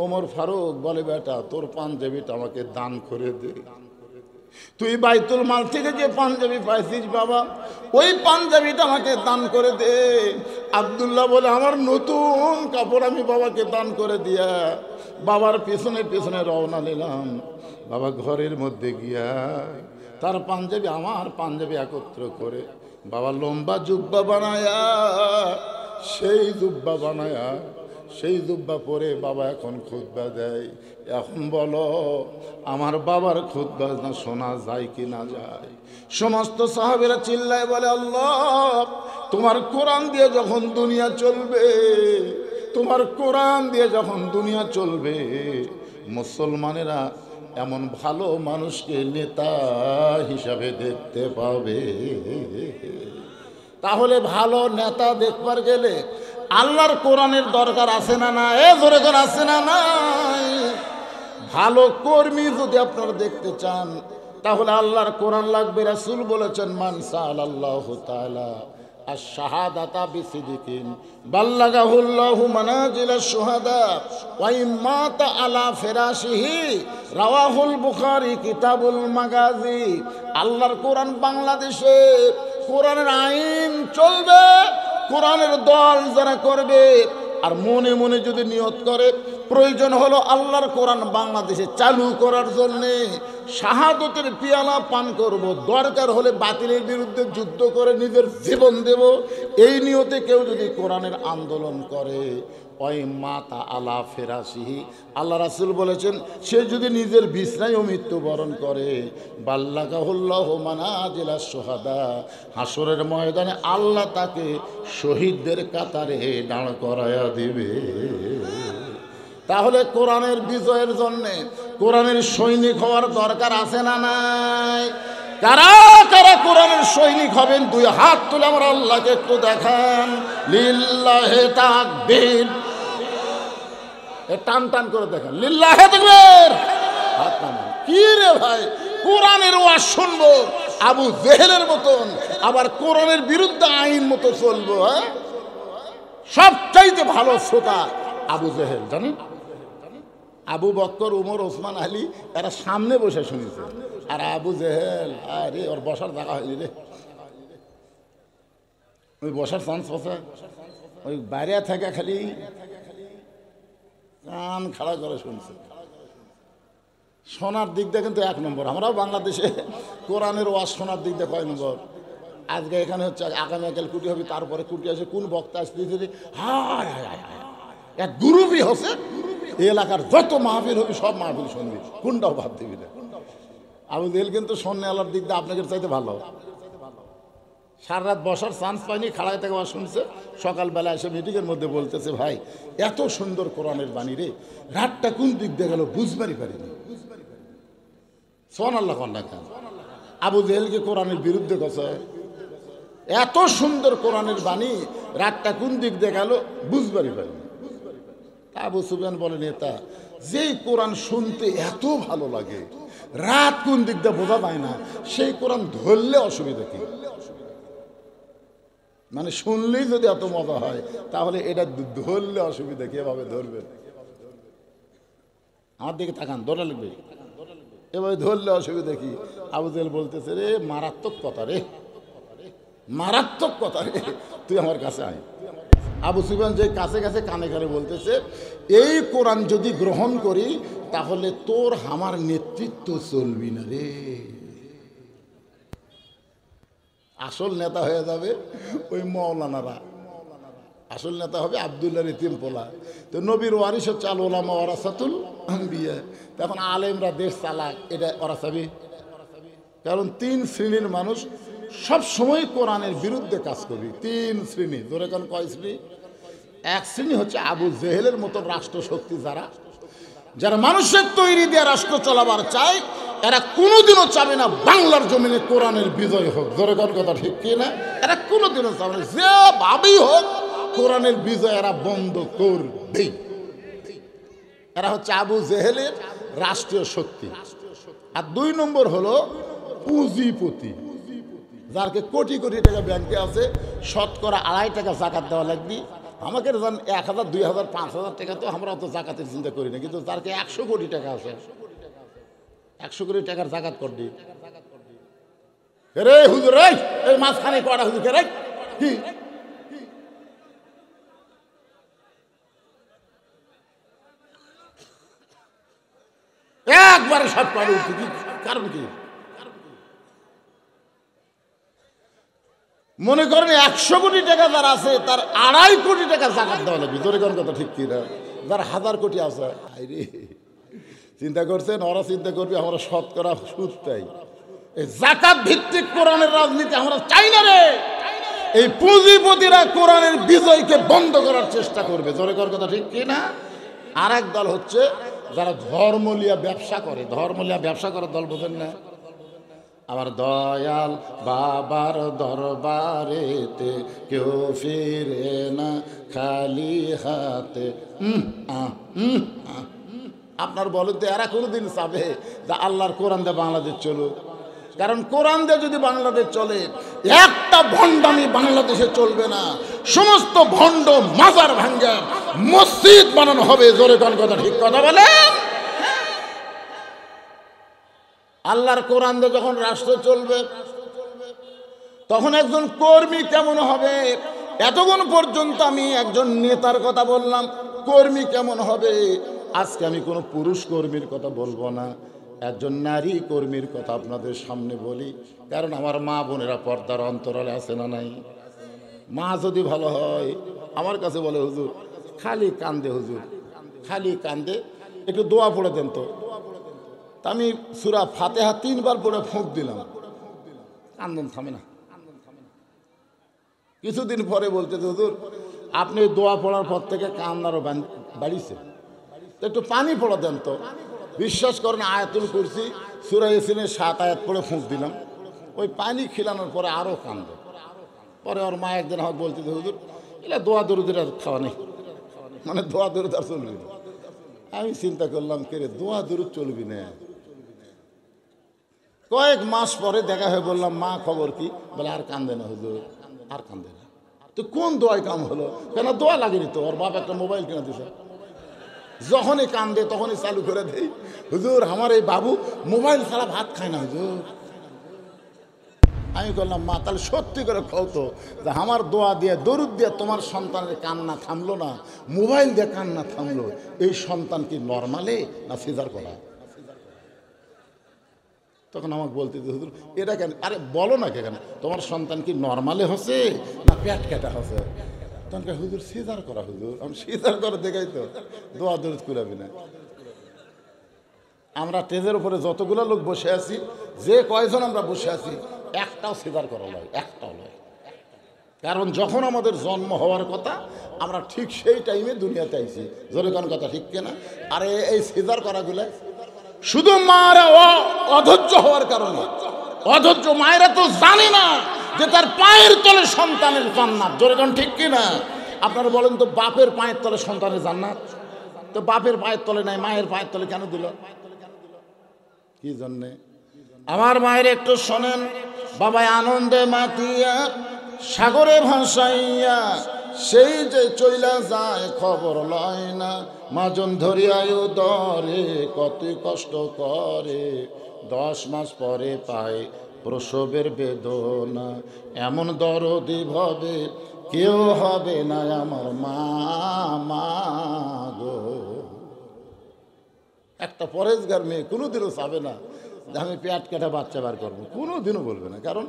ওমর ফারুক বলে, বেটা, তোর পাঞ্জাবিটা আমাকে দান করে দে। তুই বাইতুল মাল থেকে যে পাঞ্জাবি পাইছিস বাবা, ওই পাঞ্জাবিটা আমাকে দান করে দে। আব্দুল্লাহ বলে, আমার নতুন কাপড় আমি বাবাকে দান করে দিয়া বাবার পেছনে রওনা নিলাম। বাবা ঘরের মধ্যে গিয়া তার পাঞ্জাবি আমার পাঞ্জাবি একত্র করে বাবা লম্বা জুব্বা বানায়া সেই জুব্বা পরে বাবা এখন খুতবা দেয়। এখন বলো, আমার বাবার খুতবা না শোনা যায় কি না যায়? সমস্ত সাহাবীরা চিল্লায় বলে, আল্লাহ, তোমার কোরআন দিয়ে যখন দুনিয়া চলবে, মুসলমানেরা এমন ভালো মানুষকে নেতা হিসাবে দেখতে পাবে। তাহলে ভালো নেতা দেখবার গেলে আল্লাহর কোরআনের দরকার আছে না না? জোরে করে আছে না নাই? ভালো কর্মী যদি আপনারা দেখতে চান, তাহলে আল্লাহর কোরআন লাগবে। রাসূল বলেছেন, মান সাআলাল্লাহু তাআলা আশ-শাহাদাতা বিসিদিকিন বাল্লাগাহুল্লাহু মানাজিলাশ শুহাদা ওয়া ইম্মাতা আলা ফিরাশিহি রাওয়াহুল বুখারী কিতাবুল মাগাজি। আল্লাহর কোরআন বাংলাদেশে কোরআনের আইন চলবে, কোরআনের দল যারা করবে, আর মনে মনে যদি নিয়ত করে প্রয়োজন হলো আল্লাহর কোরআন বাংলাদেশে চালু করার জন্যে শাহাদতের পিয়ালা পান করব, দরকার হলে বাতিলের বিরুদ্ধে যুদ্ধ করে নিজের জীবন দেব, এই নিয়তে কেউ যদি কোরআনের আন্দোলন করে, ওই মাতা আলা ফেরাসিহি, আল্লাহ রাসূল বলেছেন, সে যদি নিজের বিছনায়ও মৃত্যুবরণ করে, বাল্লাগাহুল্লাহু মানাজিলাশ শুহাদা, হাসরের ময়দানে আল্লাহ তাকে শহীদদের কাতারে দাঁড় করায়া দিবে। তাহলে কোরআনের বিজয়ের জন্যে কোরআনের সৈনিক হওয়ার দরকার আছে না নাই? কারা কারা কোরআনের সৈনিক হবেন? দুই হাত তুলে আমরা আল্লাহকে একটু দেখান। লিল্লাহে তাকবীর, টান টান করে দেখান। লিল্লাহে তাকবীর, হাত নামান। কি রে ভাই, কোরআনের ওয়াজ শুনবো আবু জেহেলের মতন, আবার কোরআনের বিরুদ্ধে আইন মতো চলবো? হ্যাঁ, সবচাইতে ভালো শ্রোতা আবু জেহেল, জানেন? আবু বক্কর, উমর, ওসমান, আলী এরা সামনে বসে শুনেছে, আর আবু জেহেল আরে ওর বসার জায়গা হয়নি রে, ওই বসার চান্স বসে ওই বাইরে থেকে খালি কান খাড়া করে শুনছে। শোনার দিক দিয়ে কিন্তু এক নম্বর। আমরাও বাংলাদেশে কোরআনের ওয়াজ শোনার দিক দিয়ে কয় নম্বর? আজকে এখানে হচ্ছে, আগামীকাল কুটি হবে, তারপরে কুটি আসে, কোন বক্তা আসতে হায় এক গ্রুপই হচ্ছে। এই এলাকার যত মাহফিল হবে সব মাহফিল শুনবি, কোনটাও ভাব দিবি না। আবু জেহেল কিন্তু সন্ধ্যা আলার দিক দিয়ে আপনাদের চাইতে ভালো। সারা রাত বসার চান্স পায়নি, খাড়ায় থেকে আবার শুনছে। সকালবেলা এসে মিটিংয়ের মধ্যে বলতেছে, ভাই এত সুন্দর কোরআনের বাণী রে, রাতটা কোন দিক দিয়ে গেল বুঝবারই পারিনি। সুবহানাল্লাহ কন্যা খান। আবু জেহেলকে কোরআনের বিরুদ্ধে কথা, এত সুন্দর কোরআনের বাণী, রাতটা কোন দিক দিয়ে গেল বুঝবারই পারিনি। আবু সুফিয়ান বলে, নেতা যেই কোরআন শুনতে এত ভালো লাগে, রাত কোন দিক দিয়ে বোঝা যায় না, সেই কোরআন ধরলে অসুবিধা কি? মানে শুনলেই যদি এত মজা হয়, তাহলে এটা ধরলে অসুবিধা কি? এভাবে ধরবে, আমার দিকে তাকান, ধরা লাগবে, এভাবে ধরলে অসুবিধা কি? আবু জেহেল বলতেছে, রে মারাত্মক কথা রে, মারাত্মক কথা রে, তুই আমার কাছে আয়। আবু সুফিয়ান যে কাছে কাছে কানে কানে বলতেছে, এই কোরআন যদি গ্রহণ করি তাহলে তোর আমার নেতৃত্ব চলবি না রে। আসল নেতা হয়ে যাবে ওই মৌলানারা, আসল নেতা হবে আব্দুল্লাহর ইতিম পোলা। তো নবীর ওয়ারিস হচ্ছে আল উলামা ওয়ারাসাতুল আম্বিয়া। তখন আলেমরা দেশ চালাক, এটা ওরা চাবি। কারণ তিন শ্রেণীর মানুষ সব সময় কোরআনের বিরুদ্ধে কাজ করবি। তিন শ্রেণী, ধরে কারণ কয় শ্রেণী? এক শ্রেণী হচ্ছে আবু জেহেলের মতো রাষ্ট্রশক্তি, যারা যারা মানুষের তৈরি দিয়ে রাষ্ট্র চালাবার চায়, এরা কোনোদিনও চাবে না বাংলার জমিনে কোরআনের বিজয় হোক। ধরে কারণ কথা ঠিক কি না? এরা কোনোদিনও চাবে না, যেভাবেই হোক কোরআনের বিজয় এরা বন্ধ করবেই। এরা হচ্ছে আবু জেহেলের রাষ্ট্রীয় শক্তি। আর দুই নম্বর হলো পুঁজিপতি, যারকে কোটি কোটি টাকা ব্যাংকে আছে, শতকরা 2.5 টাকা জাকাত দেওয়া লাগবে। আমাকে জান 1000, 2000, 5000 টাকা তো আমরা অত জাকাতের চিন্তা করি না, কিন্তু যারকে 100 কোটি টাকা আছে, 100 কোটি টাকার জাকাত করবি। রে হুজুর, এই মাঝখানে কটা হুজুরকে রে কি একবারে সব পারে উঠছে, কি কারণ কি? মনে করেন 100 কোটি টাকা যার আছে, তার 2.5 কোটি টাকা জাকাত দেওয়া লাগবে। জোরে কোন কথা ঠিক কিনা? যার 1000 কোটি আছে, আরে চিন্তা করছেন? ওরা চিন্তা করবে আমরা শতকরা সুদ চাই। এই জাকাত ভিত্তিক কোরআনের রাজনীতি আমরা চাই না রে। এই পুঁজিপতিরা কোরআনের বিজয়কে বন্ধ করার চেষ্টা করবে। জোরে কোন কথা ঠিক কিনা? আর এক দল হচ্ছে যারা ধর্মলিয়া ব্যবসা করে। ধর্মলিয়া ব্যবসা করার দল বোঝেন না? আমার দয়াল বাবার দরবারেতে কেউ ফিরে না খালি হাতে। আপনার বলেন তো, এরা কোনোদিন চাবে যে আল্লাহর কোরআন দিয়ে বাংলাদেশ চলুক? কারণ কোরআন দিয়ে যদি বাংলাদেশ চলে, একটা ভণ্ডামি বাংলাদেশে চলবে না। সমস্ত ভণ্ড মাজার ভাঙ্গা মসজিদ বানানো হবে। জোরে কোন কথা ঠিক কথা বলে? আল্লাহর কোরআন দিয়ে যখন রাষ্ট্র চলবে, তখন একজন কর্মী কেমন হবে? এতক্ষণ পর্যন্ত আমি একজন নেতার কথা বললাম, কর্মী কেমন হবে? আজকে আমি কোনো পুরুষ কর্মীর কথা বলবো না, একজন নারী কর্মীর কথা আপনাদের সামনে বলি। কারণ আমার মা বোনেরা পর্দার অন্তরালে আছে না নাই? মা যদি ভালো হয়, আমার কাছে বলে, হুজুর খালি কান্দে, হুজুর খালি কান্দে, একটু দোয়া পড়ে দেন তো। আমি সূরা ফাতিহা 3 বার পড়ে ফুঁক দিলাম, কান্দন থামে না। কিছুদিন পরে বলতে, হুজুর আপনি দোয়া পড়ার পর থেকে কান্নারও বাড়িছে। তো একটু পানি পড়া দেন তো। বিশ্বাস করেন আয়াতুল কুরসি সূরা ইয়াসিনের 7 আয়াত পড়ে ফুঁক দিলাম, ওই পানি খিলানোর পরে আরও কান্দে। পরে ওর মা একদিন আমাকে বলতে, হুজুর এগুলো দোয়া দরুদের আর খাওয়া নেই, মানে দোয়া দরুদ আর চলবি না। আমি চিন্তা করলাম কে রে, দোয়া দরুদ চলবি না। কয়েক মাস পরে দেখা হয়ে বললাম, মা খবর কি? বলে আর কান্দে না হুজুর, আর কান্দে না। তো কোন দোয়ায় কাম হলো? কেন দোয়া লাগেনি তো, ওর বাপ একটা মোবাইল কিনে দিছে, যখনই কান্দে তখনই চালু করে দেই, হুজুর আমার এই বাবু মোবাইল ছাড়া ভাত খায় না হুজুর। আমি বললাম, মা তাহলে সত্যি করে খাও তো, যে আমার দোয়া দিয়ে দরুদ দিয়ে তোমার সন্তানের কান্না থামলো না, মোবাইল দিয়ে কান্না থামলো, এই সন্তান কি নর্মালে না সিজার করা? তখন আমাকে বলতে, হুজুর এটা কেন? আরে বলো না কেন, তোমার সন্তান কি নর্মালে হচ্ছে না পেট কাটা হচ্ছে? তখন হুজুর সিজার করা। হুজুর আমি সিজার করে দেখাই তো, দোয়া দরুদ কুলাবি না। আমরা স্টেজের উপরে যতগুলো লোক বসে আছি, যে কয়জন আমরা বসে আছি, একটাও সিজার করা নয়, একটাও নয়। কারণ যখন আমাদের জন্ম হওয়ার কথা, আমরা ঠিক সেই টাইমে দুনিয়াতে আইছি। জোরে কোন কথা ঠিক কিনা? আর এই সিজার করাগুলো শুধু মারা অধৈর্য হওয়ার কারণে। অধৈর্য মায়েরা তো জানে না যে তার পায়ের তলে সন্তানের জান্নাত। জোরে কোন ঠিক কিনা? আপনারা বলেন তো, বাপের পায়ের তলে সন্তানের জান্নাত, তো বাপের পায়ের তলে নাই, মায়ের পায়ের তলে কেন দিল? কি জন্যে? আমার মায়ের একটু শোনেন। বাবাই আনন্দে মাতিয়া সাগরে ভাসাইয়া, সেই যে চইলা যায় খবর লয় না, মাজন ধরিয়ায় দরে কত কষ্ট করে, 10 মাস পরে পায় প্রসবের বেদনা, এমন দরদি ভবে কেউ হবে না আমার মা, মা গো। একটা পরেশগার মেয়ে কোনোদিনও চাবে না যে আমি পেট কাটা বাচ্চা বার করবো, কোনোদিনও বলবে না। কারণ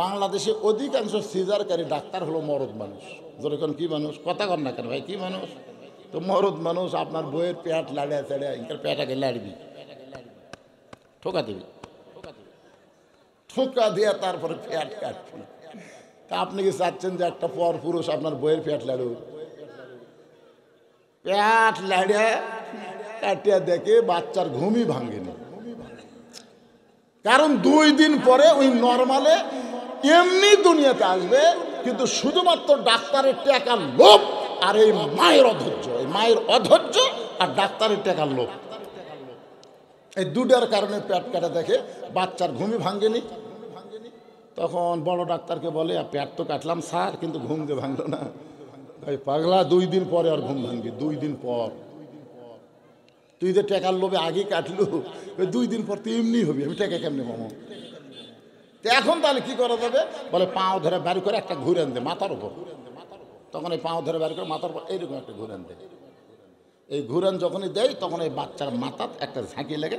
বাংলাদেশে অধিকাংশ সিজারকারী ডাক্তার হলো মরদ মানুষ। যেরকম কি মানুষ? কথা কর না কেন ভাই, কি মানুষ? তো মরদ মানুষ। আপনার বইয়ের পেট লাড়িয়া চাড়িয়া ইনকার পেটাকে লাড়বি, ঠোকা দিবি, ঠোকা দিয়া তারপরে পেট কাটবি। তা আপনি কি চাচ্ছেন যে একটা পর পুরুষ আপনার বইয়ের পেট লাড়ুক? পেট লাড়িয়া কাটিয়া দেখে বাচ্চার ঘুমই ভাঙেনি। কারণ 2 দিন পরে ওই নর্মালে এমনি দুনিয়াতে আসবে, কিন্তু শুধুমাত্র ডাক্তারের টাকার লোভ আর এই মায়ের অধৈর্য, এই মায়ের অধৈর্য আর ডাক্তারের টাকার লোভ, এই দুটার কারণে পেট কাটা দেখে বাচ্চার ঘুমই ভাঙেনি। তখন বড় ডাক্তারকে বলে, পেট তো কাটলাম স্যার, কিন্তু ঘুম দিয়ে ভাঙলো না। ভাই পাগলা, 2 দিন পরে আর ঘুম ভাঙবি, 2 দিন পর। তুই যে টাকার লোভে আগে কাটলু, ওই 2 দিন পর তুই এমনি হবি, আমি টাকা কেমনি পাবো? এখন তাহলে কি করা যাবে? বলে পাও ধরে বাড়ি করে একটা ঘুরে আনতে মাথার উপর। তখন এই পাও ধরে বাড়ি করে মাথার উপর এইরকম একটা ঘুরে আনতে, এই ঘুরান যখনই দেয় তখন এই বাচ্চার মাথার একটা ঝাঁকি লেগে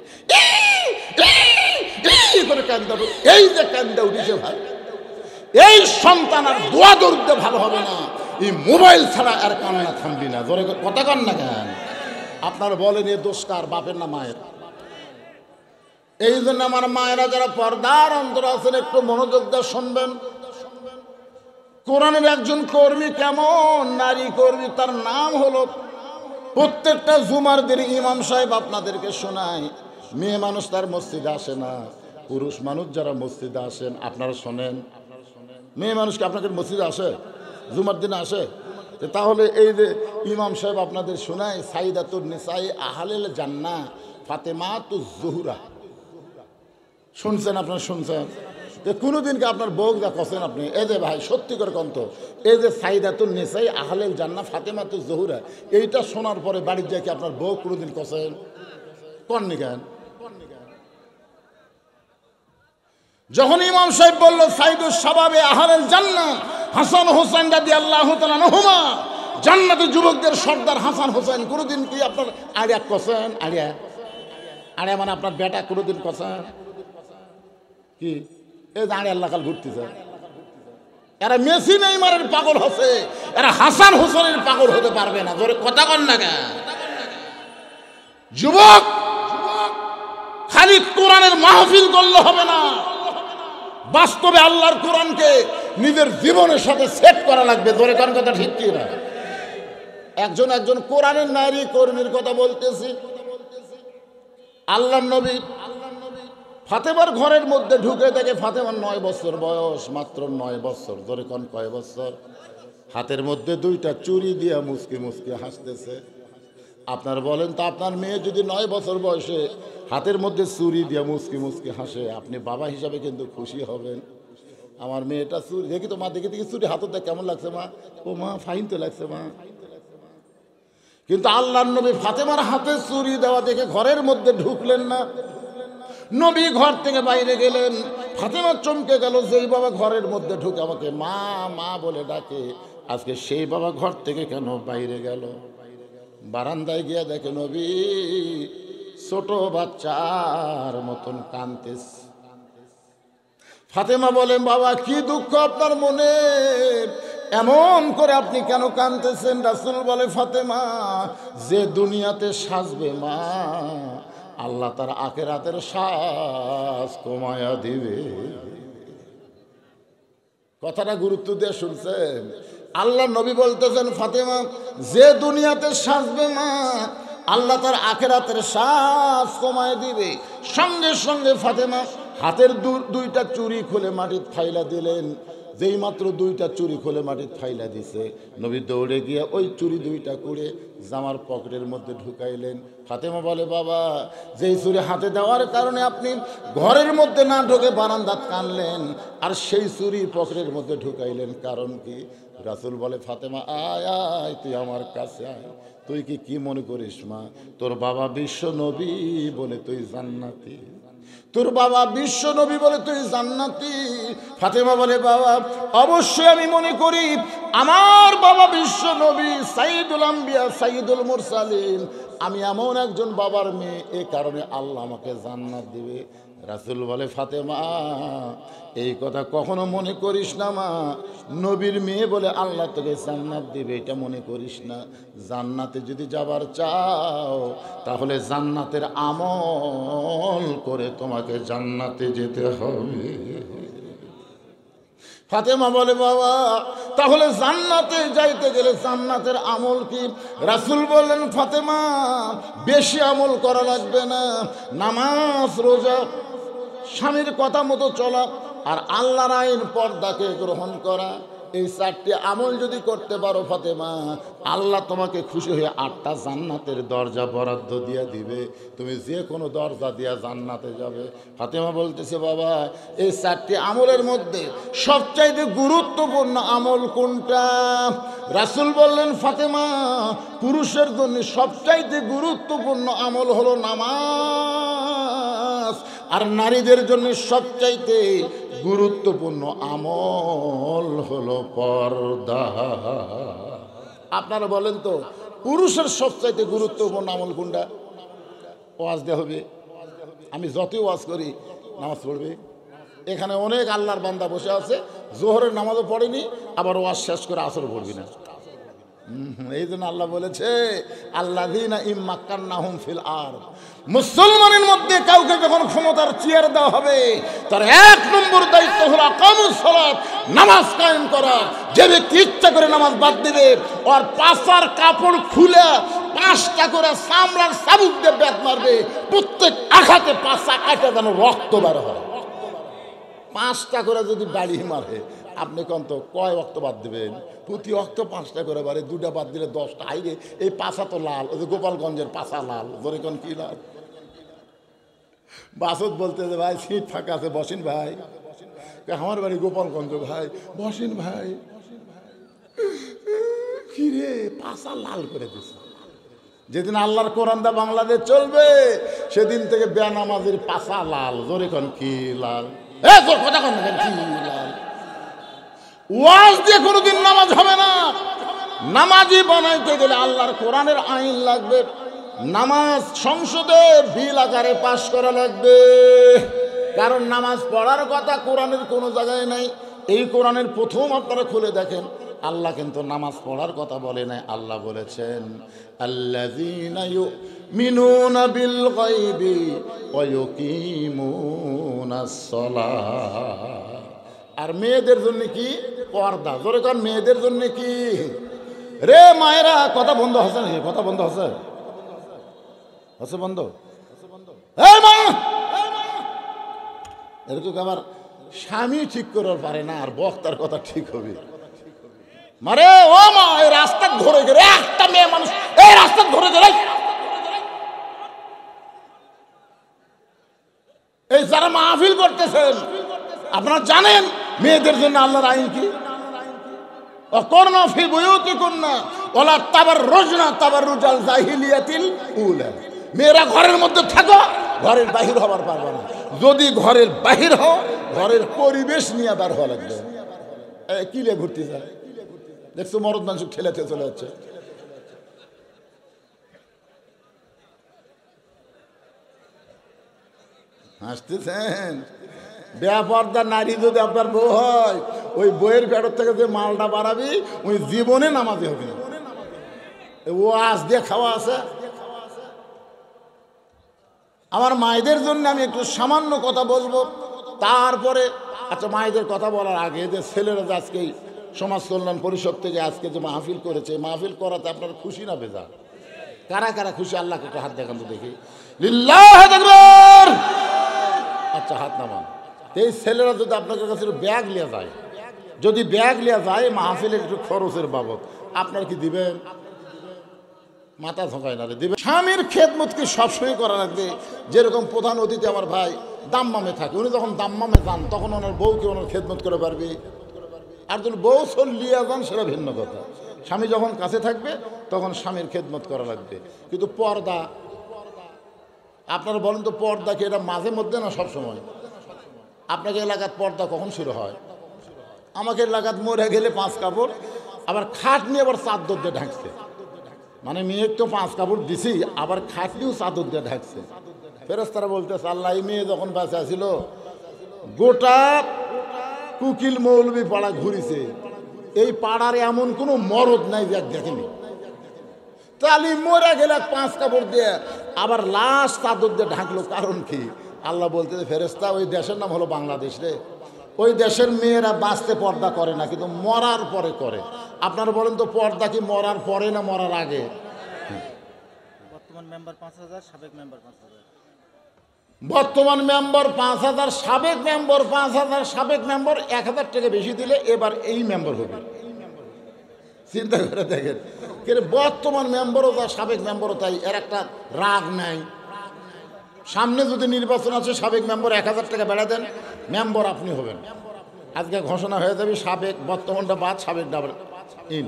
করে কান্দা, এই যে কান্দা উঠেছে ভাই, এই সন্তান আর দোয়া দরুদে ভালো হবে না, এই মোবাইল ছাড়া আর কান্না থামবি না। জোরে কথা কন না কেন? আপনারা বলেন এ দোষ কার, বাপের না মায়ের? এই জন্য আমার মায়েরা যারা পর্দার অন্তর আছেন, একটু মনোযোগ দিয়ে শুনবেন। কোরআনের একজন কর্মী কেমন নারী কর্মী, তার নাম হলো, প্রত্যেকটা জুমার দিন ইমাম সাহেব আপনাদেরকে শোনায়, মেয়ে মানুষ তার মসজিদে আসে না, পুরুষ মানুষ যারা মসজিদে আসেন আপনারা শোনেন। মেয়ে মানুষকে আপনাদের মসজিদে আসে, জুমার দিনে আসে? তাহলে এই যে ইমাম সাহেব আপনাদের শোনায়, সাইদাতুন নিসাই আহলিল জান্নাহ ফাতেমাতুজ জোহরা, শুনছেন? আপনারা শুনছেন? কোনোদিন কি আপনার বউ যা কছেন আপনি? এই যে ভাই সত্যি করে কন্ত, এই যে সাইদাতুন নিসাই আহলিল জান্নাহ ফাতেমাতুজ জোহরা, এইটা শোনার পরে বাড়ির যায় কি আপনার বউ কোনোদিন কছেন? কননি কেন? যখন ইমাম সাহেব বলল সাইদুস শাবাবে আহলিল জান্নাহ হাসান হোসেন রাদিয়াল্লাহু তাআলা আনহুমা, জান্নাতের যুবকদের সর্দার হাসান হোসেন, কোনোদিন কি আপনার আড়িয়া কছেন? আড়িয়া আড়িয়া মানে আপনার বেটা কোনোদিন কছেন কি? এই যে আড়িয়া লাগাল ঘুরতেছে, এরা মেসি নেইমারের পাগল হচ্ছে, এরা হাসান হোসেনের পাগল হতে পারবে না। জোরে কথা কন না কেন? যুবক খালি কোরআনের মাহফিল করলে হবে না, বাস্তবে আল্লাহর কোরআনকে নিজের জীবনের সাথে সেট করা লাগবে। জোরে কোন কথা ঠিক কি না? একজন কোরআনের নারী কর্মীর কথা বলতেছি। আল্লাহর নবী ফাতেমার ঘরের মধ্যে ঢুকে দেখে ফাতেমার 9 বছর বয়স, মাত্র 9 বছর। ধরে কোন কয় বছর? হাতের মধ্যে 2টা চুড়ি দিয়া মুসকি মুসকি হাসতেছে। আপনার বলেন তো, আপনার মেয়ে যদি 9 বছর বয়সে হাতের মধ্যে চুড়ি দিয়া মুসকি মুসকি হাসে, আপনি বাবা হিসাবে কিন্তু খুশি হবেন। আমার মেয়েটা চুড়ি দেখি তো মা, দেখি চুড়ি হাতে কেমন লাগছে মা? ও মা, ফাইন তো লাগছে মা। কিন্তু আল্লাহর নবী ফাতেমার হাতে চুড়ি দেওয়া দেখে ঘরের মধ্যে ঢুকলেন না। নবী ঘর থেকে বাইরে গেলেন। ফাতেমা চমকে গেল, যেই বাবা ঘরের মধ্যে ঢুকে আমাকে মা মা বলে ডাকে, আজকে সেই বাবা ঘর থেকে কেন বাইরে গেল? বারান্দায় গিয়ে দেখে নবী ছোট বাচ্চার মতন কাঁদতেছে। ফাতেমা বলেন, বাবা কি দুঃখ আপনার মনে, এমন করে আপনি কেন কাঁদতেছেন? রাসূল বলে, ফাতেমা যে দুনিয়াতে সাজবে মা, আল্লাহ তার আখিরাতের সাজ কমায়া দিবে। কথাটা গুরুত্ব দিয়ে শুনছেন? আল্লাহ নবী বলতেছেন, ফাতেমা যে দুনিয়াতে সাজবে মা, আল্লাহ তার আখিরাতের সাজ কমায় দিবে। সঙ্গে সঙ্গে ফাতেমা হাতের 2টা চুড়ি খুলে মাটির ফাইলা দিলেন। যেই মাত্র 2টা চুড়ি খুলে মাটির ফাইলা দিছে, নবী দৌড়ে গিয়ে ওই চুড়ি 2টা করে জামার পকেটের মধ্যে ঢুকাইলেন। ফাতেমা বলে, বাবা যেই চুড়ি হাতে দেওয়ার কারণে আপনি ঘরের মধ্যে না ঢুকে বারান্দাত কানলেন, আর সেই চুড়ি পকেটের মধ্যে ঢুকাইলেন, কারণ কি? রাসূল বলে, ফাতেমা আয় আয়, তুই আমার কাছে আয়। তুই কি মনে করিস মা, তোর বাবা বিশ্ব নবী বলে তুই জান্নাতি, তোর বাবা বিশ্ব নবী বলে তুই জান্নাতি। ফাতেমা বলে, বাবা অবশ্যই আমি মনে করি আমার বাবা বিশ্ব নবী, সাইয়্যিদুল আম্বিয়া, সাইয়্যিদুল মুরসালিন। আমি এমন একজন বাবার মেয়ে, এ কারণে আল্লাহ আমাকে জান্নাত দিবে। রাসূল বলে, ফাতেমা এই কথা কখনো মনে করিস না মা, নবীর মেয়ে বলে আল্লাহ তোকে জান্নাত দিবে এটা মনে করিস না। জান্নাতে যদি যাবার চাও, তাহলে জান্নাতের আমল করে তোমাকে জান্নাতে যেতে হবে। ফাতেমা বলে, বাবা তাহলে জান্নাতে যাইতে গেলে জান্নাতের আমল কি? রাসূল বললেন, ফাতেমা বেশি আমল করা লাগবে না, নামাজ, রোজা, স্বামীর কথা মতো চলা, আর আল্লাহর আইন পর্দাকে গ্রহণ করা, এই 4টি আমল যদি করতে পারো ফাতেমা, আল্লাহ তোমাকে খুশি হয়ে 8টা জান্নাতের দরজা বরাদ্দ দিয়ে দিবে। তুমি যে কোনো দরজা দিয়া জান্নাতে যাবে। ফাতেমা বলতেছে, বাবা এই 4টি আমলের মধ্যে সবচাইতে গুরুত্বপূর্ণ আমল কোনটা? রাসূল বললেন, ফাতেমা পুরুষের জন্য সবচাইতে গুরুত্বপূর্ণ আমল হলো নামাজ, আর নারীদের জন্য সবচাইতে গুরুত্বপূর্ণ আমল হলো পর্দা। আপনারা বলেন তো, পুরুষের সবচাইতে গুরুত্বপূর্ণ আমল কোনটা? ওয়াজ দেওয়া হবে। আমি যতই ওয়াজ করি, নামাজ পড়বে। এখানে অনেক আল্লাহর বান্দা বসে আছে, জোহরের নামাজও পড়েনি, আবার ওয়াজ শেষ করে আসর পড়বি না। এই জন্য আল্লাহ বলেছে, আল্লাযীনা ইম্মাক্কান্নাহুম ফিল আরদ, মুসলমানের মধ্যে কাউকে যখন ক্ষমতার চেয়ার দেওয়া হবে, তার 1 নম্বর দায়িত্ব হলো আকামুস সালাত, নামাজ কায়েম করা। যে ব্যক্তি ইচ্ছা করে নামাজ বাদ দিবে, ওর পাছার কাপড় খুলে 5টা করে চামড়ার চাবুক দিয়ে বেত মারবে, প্রত্যেক আঘাতে পাছা কাটে যেন রক্ত বের হয়। 5টা করে যদি বাড়ি মারে, আপনি কোন তো কয় ওয়াক্ত বাদ দেবেন? প্রতি ওয়াক্ত 5টা করে বাড়ে, 2টা বাদ দিলে 10টা। আইরে এই পাছা তো লাল, ওই যে গোপালগঞ্জের পাছা লাল, ধরে কোন কি লাল? বাসত বলতে যে ভাই সিট ফাঁকা আছে, বসেন ভাই। আমার বাড়ি গোপালগঞ্জ ভাই, বসেন ভাই। কি রে, পাছা লাল করে দিছে। যেদিন আল্লাহর কোরআনটা বাংলাদেশ চলবে, সেদিন থেকে বেনামাজির পাছা লাল, ধরে কোন কি লাল? কথা কন কি লাল? ওয়াজ দিয়ে কোনোদিন নামাজ হবে না। নামাজি বানাইতে গেলে আল্লাহর কোরআনের আইন লাগবে। নামাজ সংসদে বিল আকারে পাশ করা লাগবে, কারণ নামাজ পড়ার কথা কোরআনের কোনো জায়গায় নাই। এই কোরআনের প্রথম আপনারা খুলে দেখেন, আল্লাহ কিন্তু নামাজ পড়ার কথা বলে নাই। আল্লাহ বলেছেন, আল্লাযীনা ইউমিনুনা বিল গায়বি ওয়া ইউকিমুনাস সালাহ। আর মেয়েদের জন্য কি? পর্দা। জোরে কোন, মেয়েদের জন্য কি? রে মায়েরা, কথা বন্ধ হচ্ছে নাকি? কথা বন্ধ হচ্ছে? হচ্ছে বন্ধ? এই মা, এরকম আবার স্বামী ঠিক করার পারে না, আর বক্তার কথা ঠিক হবে। মারে ও মা, এই রাস্তা ঘুরে গেলে একটা মেয়ে মানুষ এই রাস্তা ঘুরে গেলে, এই যারা মাহফিল করতেছেন আপনারা জানেন মেয়েদের জন্য আল্লাহর আইন কি? অকর্ণা ফি বুয়ুতিকুন্না ওয়ালা তাবাররুজনা তাবাররুজাল জাহিলিয়াতিল উলা। মেয়েরা ঘরের মধ্যে থাকো, ঘরের বাহির হবার পারবে না। যদি ঘরের বাহির হও, ঘরের পরিবেশ নিয়ে বার হওয়া লাগবে। কিলে ঘুরতে যায়, দেখছো মরদ মানুষ ঠেলাতে চলে যাচ্ছে। হাসতেছেন? বেপর্দা নারী যদি আপনার বউ হয়, ওই বইয়ের পেটর থেকে যে মালটা বাড়াবি ওই জীবনে নামাজি হবে না। ও আজ দিয়ে খাওয়া আছে। আমার মায়েদের জন্য আমি একটু সামান্য কথা বলবো, তারপরে আচ্ছা মায়েদের কথা বলার আগে যে ছেলেরা যে আজকে সমাজ কল্যাণ পরিষদ থেকে আজকে যে মাহফিল করেছে, মাহফিল করাতে আপনারা খুশি না বেজার? কারা কারা খুশি? আল্লাহকে একটু হাত দেখান তো দেখি। লিল্লাহু আকবার। আচ্ছা হাত নামান। এই ছেলেরা যদি আপনাদের কাছে ব্যাগ লিয়া যায়, যদি ব্যাগ লিয়া যায় মাহফিলের একটু খরচের বাবদ, আপনার কি দিবেন? মাথা ঝোঁকায় না রে, দিবেন। স্বামীর খেদমত কি সবসময় করা লাগবে? যেরকম প্রধান অতিথি আমার ভাই দাম্মামে থাকে, উনি যখন দাম্মামে যান তখন ওনার বউকে ওনার খেদমত করে পারবে। আর যদি বউ চলিয়া যান সেটা ভিন্ন কথা। স্বামী যখন কাছে থাকবে তখন স্বামীর খেদমত করা লাগবে। কিন্তু পর্দা, আপনারা বলেন তো পর্দা কি এটা মাঝে মধ্যে না সব সময়? আপনাকে এলাকার পর্দা কখন শুরু হয়? আমাকে এলাকাত মরে গেলে 5 কাপড়, আবার খাট নিয়ে আবার চাদর দিয়ে ঢাকছে। মানে মেয়ে তো 5 কাপড় দিছি, আবার খাট নিয়েও চাদর দিয়ে ঢাকছে। ফেরেশতারা বলতেছে আল্লাহ, এই মেয়ে যখন বাঁচা ছিল গোটা কুকিল মৌলবি পাড়া ঘুরিছে, এই পাড়ার এমন কোনো মরদ নাই যে দেখেনি। তাহলে মরে গেলে 5 কাপড় দিয়ে আবার লাশ চাদর দিয়ে ঢাকলো, কারণ কি? আল্লাহ বলতেছে ফেরেশতা, ওই দেশের নাম হলো বাংলাদেশ রে, ওই দেশের মেয়েরা বাঁচতে পর্দা করে না, কিন্তু মরার পরে করে। আপনারা বলেন তো পর্দা কি মরার পরে না মরার আগে? বর্তমান মেম্বার 5000, সাবেক মেম্বার 5000। বর্তমান মেম্বার 5000, সাবেক মেম্বার 5000, সাবেক মেম্বার 1000 টাকা বেশি দিলে এবার এই মেম্বার হবে। চিন্তা করে দেখেন, কিন্তু বর্তমান মেম্বারও যা সাবেক মেম্বারও তাই, এর একটা রাগ নাই। সামনে যদি নির্বাচন আছে, সাবেক মেম্বার 1000 টাকা বেড়া দেন, মেম্বার আপনি হবেন। আজকে ঘোষণা হয়ে যাবে সাবেক, বর্তমানটা বাদ, সাবেক ডাবল ইন।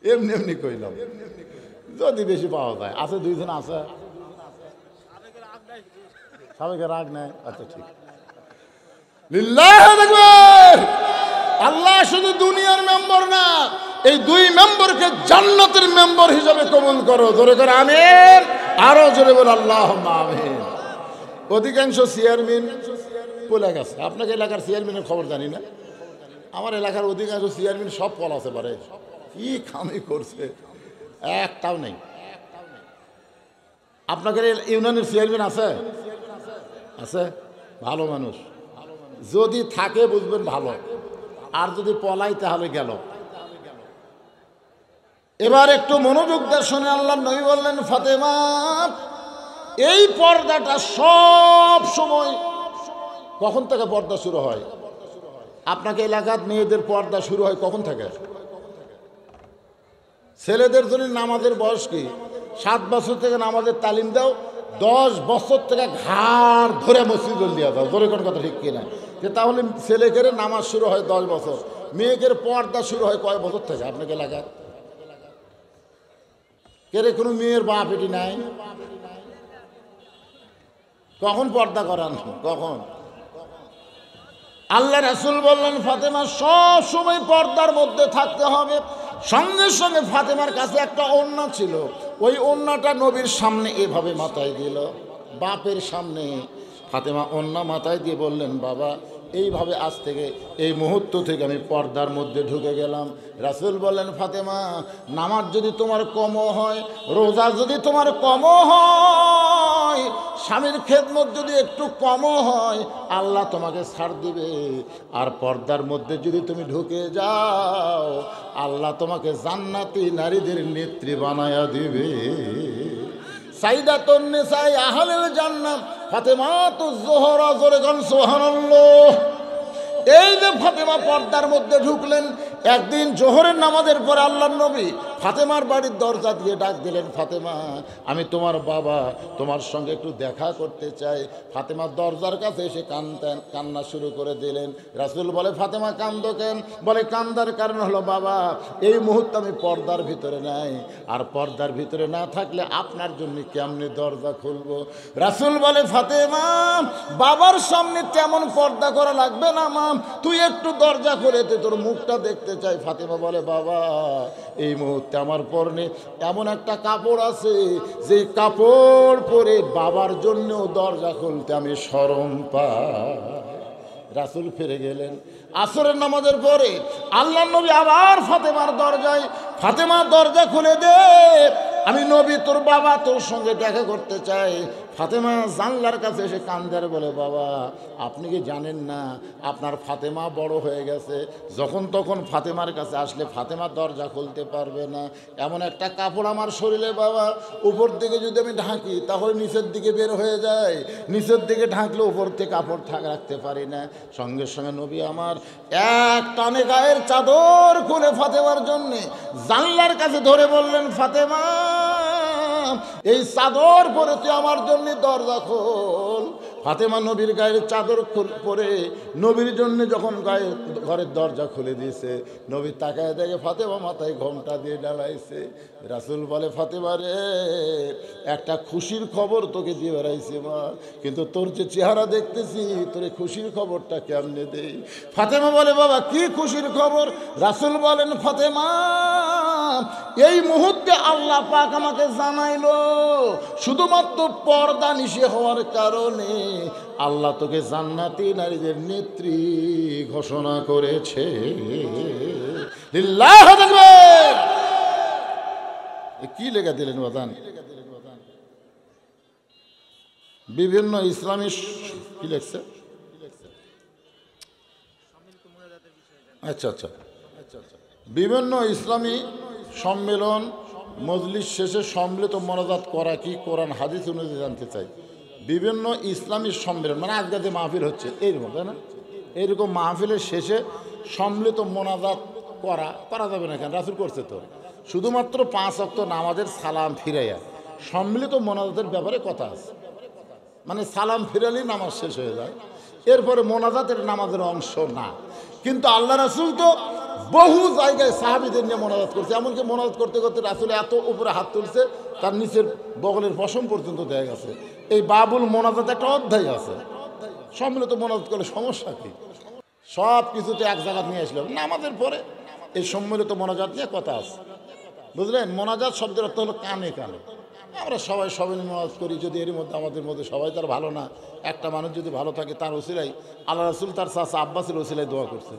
এমনি এমনি কইলাম, যদি বেশি পাওয়া যায়। আছে 2 জন আছে, সাবেকের রাগ নেই। আচ্ছা ঠিক। লিল্লাহু আকবার। আল্লাহ শুধু দুনিয়ার মেম্বার না, এই 2 মেম্বারকে জান্নাতের মেম্বার হিসাবে কবুল করো। জোরে করে আমিন, আরো জোরে বল আল্লাহুম্মা আমিন। অধিকাংশ চেয়ারম্যান পলে গেছে। আপনাকে এলাকার চেয়ারম্যানের খবর জানি না, আমার এলাকার অধিকাংশ চেয়ারম্যান সব পলাতে পারে। কি খামি করছে, একটাও নেই। আপনাদের ইউনিয়নের চেয়ারম্যান আছে? আছে, ভালো মানুষ। যদি থাকে বুঝবেন ভালো, আর যদি পলাই তাহলে গেল। এবার একটু মনোযোগ দিয়ে শুনে আল্লাহ নবী বললেন, ফাতেমা, এই পর্দাটা সব সময় কখন থেকে পর্দা শুরু হয়? আপনাকে এলাকার মেয়েদের পর্দা শুরু হয় কখন থেকে? ছেলেদের জন্য নামাজের বয়স কি? 7 বছর থেকে নামাজের তালিম দাও, 10 বছর থেকে ঘাড় ধরে মসজিদে নিয়ে দাও। ধরে কোন কথা ঠিক কিনা? যে তাহলে ছেলেকের নামাজ শুরু হয় 10 বছর, মেয়েদের পর্দা শুরু হয় কয় বছর থেকে আপনাকে এলাকায়? কেরে কোনো মেয়ের বাপ এটি নাই? কখন পর্দা করান? কখন? আল্লাহ রাসূল বললেন, ফাতেমা সব সময় পর্দার মধ্যে থাকতে হবে। সঙ্গে সঙ্গে ফাতেমার কাছে একটা ওড়না ছিল, ওই ওড়নাটা নবীর সামনে এভাবে মাথায় দিল, বাপের সামনে। ফাতেমা ওড়না মাথায় দিয়ে বললেন, বাবা, এইভাবে আজ থেকে, এই মুহূর্ত থেকে আমি পর্দার মধ্যে ঢুকে গেলাম। রাসূল বললেন, ফাতেমা, নামাজ যদি তোমার কমও হয়, রোজা যদি তোমার কমও হয়, হয়, স্বামীর খেদমত যদি একটু কমও হয়, আল্লাহ তোমাকে ছাড় দিবে। আর পর্দার মধ্যে যদি তুমি ঢুকে যাও, আল্লাহ তোমাকে জান্নাতি নারীদের নেত্রী বানায়া দিবে। সাইদাতুন নিসাই আহলুল জান্নাহ ফাতেমাতুজ জোহরা, জোরে গান সুবহানাল্লাহ। এই যে ফাতেমা পর্দার মধ্যে ঢুকলেন, একদিন জোহরের নামাজের পরে আল্লাহর নবী ফাতেমার বাড়ির দরজা দিয়ে ডাক দিলেন, ফাতেমা আমি তোমার বাবা, তোমার সঙ্গে একটু দেখা করতে চাই। ফাতেমার দরজার কাছে এসে কান্না শুরু করে দিলেন। রাসূল বলে, ফাতেমা কান্দো কেন? বলে, কান্দার কারণ হলো বাবা, এই মুহূর্তে আমি পর্দার ভিতরে নাই, আর পর্দার ভিতরে না থাকলে আপনার জন্য কেমনে দরজা খুলবো? রাসূল বলে, ফাতেমা বাবার সামনে তেমন পর্দা করা লাগবে না মা, তুই একটু দরজা খুলে দে, তোর মুখটা দেখতে চাই। ফাতেমা বলে, বাবা এই মুহূর্তে আমার পরনে এমন একটা কাপড় আছে, যে কাপড় পরে বাবার জন্যও দরজা খুলতে আমি শরম পাই। রাসূল ফিরে গেলেন। আসরের নামাজের পরে আল্লাহর নবী আবার ফাতেমার দরজায়, ফাতেমা দরজা খুলে দে, আমি নবী তোর বাবা তোর সঙ্গে দেখা করতে চাই। ফাতেমা জানলার কাছে এসে কান্দার বলে, বাবা আপনি কি জানেন না আপনার ফাতেমা বড় হয়ে গেছে, যখন তখন ফাতেমার কাছে আসলে ফাতেমা দরজা খুলতে পারবে না। এমন একটা কাপড় আমার শরীরে বাবা, উপর দিকে যদি আমি ঢাকি তাহলে নিচের দিকে বের হয়ে যায়, নিচের দিকে ঢাকলে উপর থেকে কাপড় রাখতে পারি না। সঙ্গে সঙ্গে নবী আমার এক টানে গায়ের চাদর খুলে ফাতেমার জন্যে জানলার কাছে ধরে বললেন, ফাতেমা এই চাদর পরে তুই আমার জন্য দরজা খোল। ফাতেমা নবীর গায়ের চাদর পরে নবীর জন্য যখন ঘরের দরজা খুলে দিয়েছে, নবী তাকায় দেখে ফাতেমা মাথায় ঘোমটা দিয়ে ডালাইছে। রাসূল বলে, ফাতেমা রে একটা খুশির খবর তোকে দিয়ে বেড়াইছে মা, কিন্তু তোর যে চেহারা দেখতেছি, তোর খুশির খবরটা কেমনে দেই? ফাতেমা বলে, বাবা কি খুশির খবর? রাসূল বলেন, ফাতেমা এই মুহূর্তে আল্লাহ পাক আমাকে জানাইলো, শুধুমাত্র পর্দা নিষেধ হওয়ার কারণে আল্লাহ তোকে জান্নাতি নারীদের নেত্রী ঘোষণা করেছে। লিল্লাহু আকবার। কি লেখা দিলেন বাদান? বিভিন্ন ইসলামী কি লেখছে? আচ্ছা আচ্ছা, বিভিন্ন ইসলামী সম্মেলন মজলিস শেষে সম্মিলিত মোনাজাত করা কি কোরআন হাদিস অনুযায়ী জানতে চাই। বিভিন্ন ইসলামী সম্মেলন মানে আজকে যে মাহফিল হচ্ছে এইরকম, তাই না? এইরকম মাহফিলের শেষে সম্মিলিত মোনাজাত করা যাবে না কেন? রাসূল করছে তো। শুধুমাত্র 5 ওয়াক্ত নামাজের সালাম ফিরাইয়া সম্মিলিত মোনাজাতের ব্যাপারে কথা আছে, মানে সালাম ফিরালেই নামাজ শেষ হয়ে যায়, এরপরে মোনাজাতের নামাজের অংশ না। কিন্তু আল্লাহ রাসূল তো বহু জায়গায় সাহাবীদের নিয়ে মোনাজাত করছে, এমনকি মোনাজাত করতে করতে রাসূল এত উপরে হাত তুলছে তার নিচের বগলের পশম পর্যন্ত দেয়া গেছে। এই বাবুল মোনাজাত একটা অধ্যায় আছে। সম্মিলিত মোনাজাত করলে সমস্যা কি? সব কিছুতে এক জায়গা নিয়ে আসলাম নামাজের পরে এই সম্মিলিত মোনাজাত নিয়ে কথা আছে, বুঝলেন? মোনাজাত শব্দের অর্থ হলো কানে কানে। আমরা সবাই নিয়ে মোনাজাত করি, যদি এর মধ্যে আমাদের মধ্যে সবাই তার ভালো না, একটা মানুষ যদি ভালো থাকে তার ওসিলাই আল্লাহ রাসূল তার চাচা আব্বাসের ওসিলায় দোয়া করছে,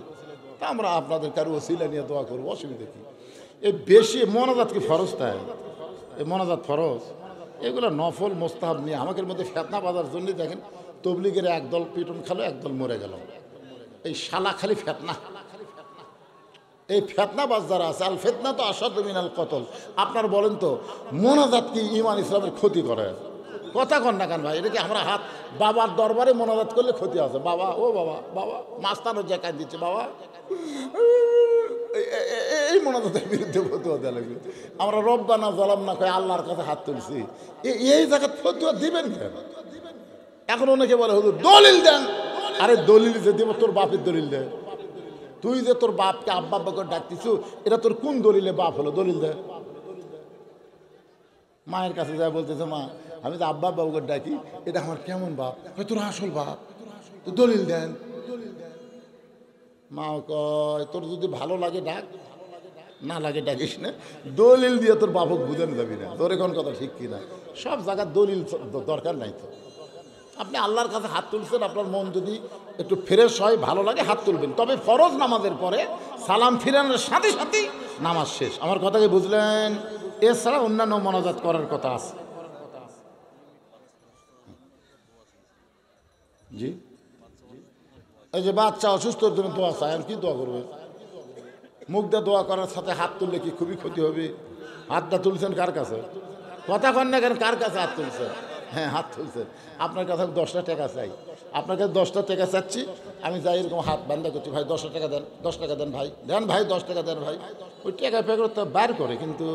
তা আমরা আপনাদের কারো ওসিলা নিয়ে দোয়া করবো, অসুবিধা কি? এই বেশি মোনাজাত কি ফরজ? তাই এই মোনাজাত ফরজ, এগুলো নফল মোস্তাহাব নিয়ে আমাদের মধ্যে ফেতনা বাঁধার জন্য দেখেন তবলিগের একদল পিটন খালো, একদল মরে গেল। এই শালা খালি ফেতনা, এই ফেতনা বাজ যারা আছে, আল ফেতনা তো আসাদু মিনাল কতল। আপনার বলেন তো মোনাজাত কি ইমান ইসলামের ক্ষতি করে? কথা কন না কেন ভাই? এটা কি আমরা হাত বাবার দরবারে মোনাজাত করলে ক্ষতি আছে? বাবা ও বাবা, বাবা মাস্তানো যে কাজ দিচ্ছে বাবা, এই মোনাজাতের বিরুদ্ধে ফতুয়া দেওয়া লাগবে। আমরা রব্বানা জালাম না কয়ে আল্লাহর কাছে হাত তুলছি, এই জায়গায় ফতুয়া দিবেন কেন? এখন অনেকে বলে হুজুর দলিল দেন। আরে দলিল যে দেব, তোর বাপের দলিল দেয়। তুই যে তোর বাপকে আব্বা আব্বা করে ডাকতিস, এটা তোর কোন দলিলে বাপ হলো? দলিল দেয়। মায়ের কাছে যায় বলতেছে, মা আমি তো আব্বা আব্বা করে ডাকি, এটা আমার কেমন বাপ? তোর আসল বাপ, তো দলিল দেন। মা কয় তোর যদি ভালো লাগে ডাক, না লাগে ডাকিস না, দলিল দিয়ে তোর বাপক বুঝানো যাবি না। তোর এখন কথা ঠিক কিনা? সব জায়গায় দলিল দরকার নাই তো। আপনি আল্লাহর কাছে হাত তুলছেন, আপনার মন যদি একটু ফ্রেশ হয়, ভালো লাগে, হাত তুলবেন। তবে ফরজ নামাজের পরে সালাম ফিরানোর সাথে সাথেই নামাজ শেষ। আমার কথাকে বুঝলেন? এছাড়া অন্যান্য মোনাজাত করার কথা আছে। জি, এই যে বাচ্চা অসুস্থর জন্য দোয়া চায়, কি দোয়া করবে? মুখ দিয়ে দোয়া করার সাথে হাত তুললে কি খুবই ক্ষতি হবে? হাতটা তুলছেন কার কাছে? কথা কন না কেন, কার কাছে হাত তুলছেন? হ্যাঁ, হাত তুলছেন। আপনার কাছে আমি 10টা টাকা চাই, আপনার কাছে 10টা টাকা চাচ্ছি, আমি যাই এরকম হাত বান্ধা করছি, ভাই 10 টাকা দেন, 10 টাকা দেন ভাই, দেন ভাই 10 টাকা দেন ভাই। ওই টাকা পে করতে বার করে, কিন্তু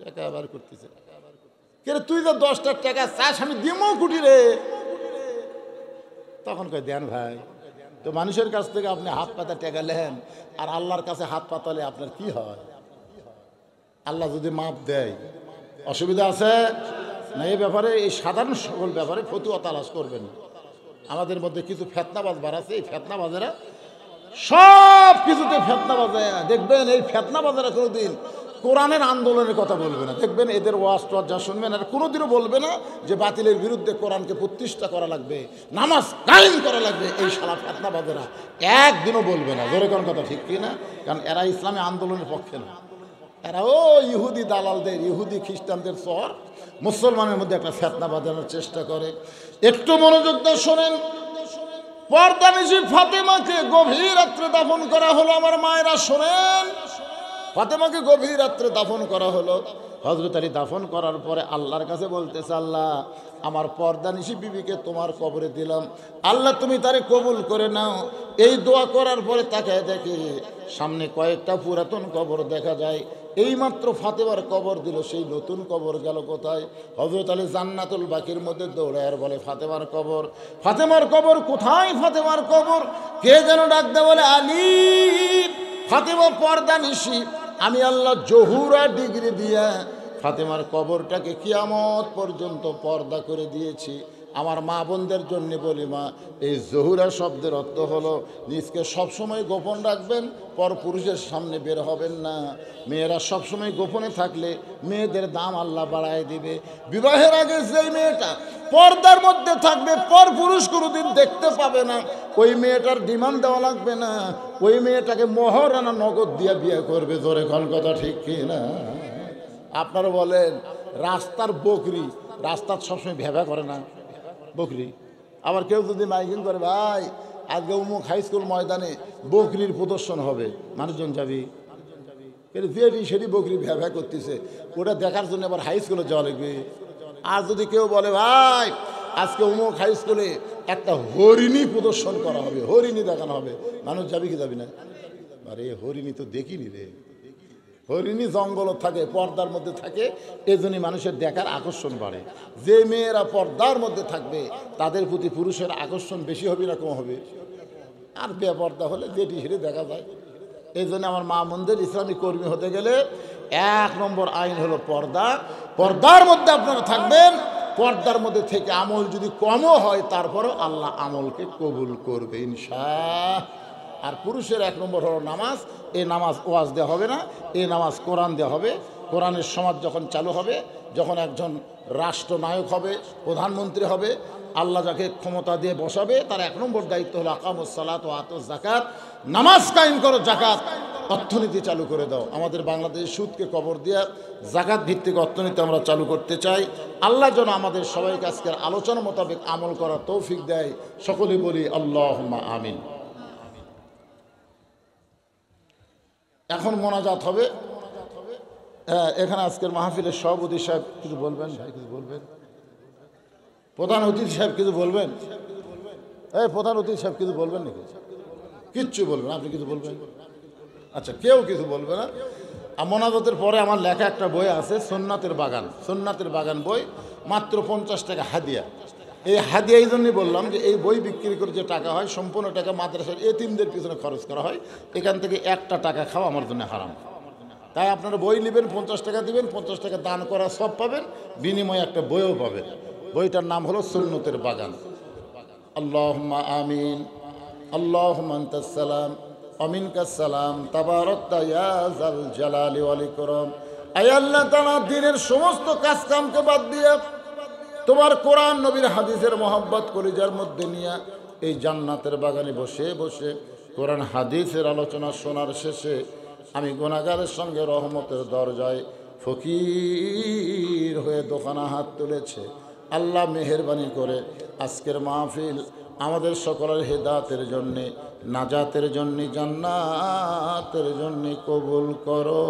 টাকা বার করতেছে কে রে? তুই তো 10টা টাকা চাস, আমি দিমো কুটি রে। তখন কয় দেন ভাই। তো মানুষের কাছ থেকে আপনি হাত পাতা টাকা লেন, আর আল্লাহর কাছে হাত পাতালে আপনার কি হয়? আল্লাহ যদি মাপ দেয়, অসুবিধা আছে না? এই ব্যাপারে, এই সাধারণ সকল ব্যাপারে ফতুয়া তালাশ করবেন। আমাদের মধ্যে কিছু ফেতনাবাজ বাড়াচ্ছে, এই ফেতনাবাজেরা সব কিছুতে ফেতনাবাজে দেখবেন। এই ফেতনাবাজেরা কোনোদিন কোরআনের আন্দোলনের কথা বলবে না। দেখবেন এদের ওয়াজ টোয়াজ যা শুনবেন, আর কোনোদিনও বলবে না যে বাতিলের বিরুদ্ধে কোরআনকে প্রতিষ্ঠা করা লাগবে, নামাজ কায়েম করা লাগবে। এই শালা ফেতনাবাজেরা একদিনও বলবে না। জোরে কোন কথা ঠিক কি না? কারণ এরা ইসলামী আন্দোলনের পক্ষে না। এরা ও ইহুদি দালালদের, ইহুদি খ্রিস্টানদের শহর মুসলমানের মধ্যে একটা ফেতনা বাঁধানোর চেষ্টা করে। একটু মনোযোগ দিয়ে শোনেন। পর্দানিশী ফাতেমাকে গভীর রাত্রে দাফন করা হলো। আমার মায়েরা শোনেন, ফাতেমাকে গভীর রাত্রে দাফন করা হলো। হযরত আলী দাফন করার পরে আল্লাহর কাছে বলতেছে, আল্লাহ আমার পর্দানিশী বিবিকে তোমার কবরে দিলাম, আল্লাহ তুমি তারে কবুল করে নাও। এই দোয়া করার পরে তাকে দেখে সামনে কয়েকটা পুরাতন কবর দেখা যায়। এইমাত্র ফাতেমার কবর দিল, সেই নতুন কবর গেল কোথায়? হযরত আলী জান্নাতুল বাকির মধ্যে দৌড়ায় আর বলে, ফাতেমার কবর, ফাতেমার কবর কোথায়? ফাতেমার কবর। কে যেন ডাক দেয়, বলে আলী, ফাতেমা পর্দানিশী, আমি আল্লাহ জহুরা ডিগ্রি দিয়া ফাতেমার কবরটাকে কিয়ামত পর্যন্ত পর্দা করে দিয়েছি। আমার মা বোনদের জন্য বলি, মা, এই জহুরা শব্দের অর্থ হলো নিজকে সবসময় গোপন রাখবেন, পর পুরুষের সামনে বের হবেন না। মেয়েরা সবসময় গোপনে থাকলে মেয়েদের দাম আল্লাহ বাড়ায় দিবে। বিবাহের আগে যেই মেয়েটা পর্দার মধ্যে থাকবে, পর পুরুষ কোনোদিন দেখতে পাবে না, ওই মেয়েটার ডিমান্ড দেওয়া লাগবে না, ওই মেয়েটাকে মহারানা নগদ দিয়ে বিয়ে করবে। জোরে কোন কথা ঠিক কি না? আপনারা বলেন, রাস্তার বকরি রাস্তার সবসময় ভেবা করে না বকরি? আবার কেউ যদি মাইকিং করে, ভাই আজকে উমুক হাই স্কুল ময়দানে বকরির প্রদর্শন হবে, মানুষজন যাবি? যেটি সেটি বকরি ভ্যা করতেছে, ওটা দেখার জন্য আবার হাই স্কুলে যাওয়া লাগবে। আর যদি কেউ বলে, ভাই আজকে উমুক হাই স্কুলে একটা হরিণী প্রদর্শন করা হবে, হরিণী দেখানো হবে, মানুষ যাবি কি যাবি না? আরে হরিণী তো দেখিনি রে। হরিণী জঙ্গল থাকে, পর্দার মধ্যে থাকে, এজন্যই মানুষের দেখার আকর্ষণ বাড়ে। যে মেয়েরা পর্দার মধ্যে থাকবে তাদের প্রতি পুরুষের আকর্ষণ বেশি হবে না কম হবে? আর বেপর্দা হলে যেটি সেটি দেখা যায়। এই জন্য আমার মা বোনদের ইসলামী কর্মী হতে গেলে 1 নম্বর আইন হলো পর্দা। পর্দার মধ্যে আপনারা থাকবেন। পর্দার মধ্যে থেকে আমল যদি কমও হয়, তারপরও আল্লাহ আমলকে কবুল করবে ইনশাআল্লাহ। আর পুরুষের 1 নম্বর হলো নামাজ। এই নামাজ ওয়াজ দেওয়া হবে না, এই নামাজ কোরআন দেওয়া হবে। কোরআনের সমাজ যখন চালু হবে, যখন একজন রাষ্ট্রনায়ক হবে, প্রধানমন্ত্রী হবে, আল্লাহ যাকে ক্ষমতা দিয়ে বসাবে, তার 1 নম্বর দায়িত্ব হলো আকামুস সালাত ওয়া আতুজ যাকাত, নামাজ কায়েম করো, যাকাত, অর্থনীতি চালু করে দাও। আমাদের বাংলাদেশের সুদকে কবর দিয়া যাকাত ভিত্তিক অর্থনীতি আমরা চালু করতে চাই। আল্লাহ যেন আমাদের সবাইকে আজকের আলোচনা মোতাবেক আমল করার তৌফিক দেয়। সকলে বলি আল্লাহুম্মা আমিন। এখন মোনাজাত হবে। হ্যাঁ, এখানে আজকের মাহফিলের সভাপতি সাহেব কিছু বলবেন? ভাই কিছু বলবেন? প্রধান অতিথি সাহেব কিছু বলবেন? এই প্রধান অতিথি সাহেব কিছু বলবেন নাকি? কিচ্ছু বলবেন? আপনি কিছু বলবেন? আচ্ছা, কেউ কিছু বলবে না। আর মোনাজাতের পরে আমার লেখা একটা বই আছে, সুন্নাতের বাগান। সুন্নাতের বাগান বই মাত্র 50 টাকা হাদিয়া। এই হাদিয়া এই জন্যই বললাম যে এই বই বিক্রি করে যে টাকা হয়, সম্পূর্ণ টাকা মাদ্রাসার এতিমদের পিছনে খরচ করা হয়। এখান থেকে একটা টাকা খাওয়া আমার জন্য হারাম। তাই আপনারা বই নেবেন, 50 টাকা দিবেন, 50 টাকা দান করা সব পাবেন, বিনিময়ে একটা বইও পাবেন। বইটার নাম হলো সুন্নতের বাগান। আল্লাহুম্মা আমিন। আল্লাহুম্মা আনতাস সালাম ওয়া মিনকাস সালাম, তাবারাকতা ইয়া যাল জালালি ওয়াল ইকরাম। আয় আল্লাহ তাআলা, দ্বীনের সমস্ত কাজ কামকে বাদ দিয়ে তোমার কোরআন নবীর হাদিসের মহব্বত কলিজার মধ্যে নিয়ে এই জান্নাতের বাগানে বসে বসে কোরআন হাদিসের আলোচনা শোনার শেষে আমি গুনাহগারের সঙ্গে রহমতের দরজায় ফকির হয়ে দোকানা হাত তুলেছে। আল্লাহ মেহেরবানি করে আজকের মাহফিল আমাদের সকলের হেদায়েতের জন্যে, নাজাতের জন্যে, জান্নাতের জন্যে কবুল করো।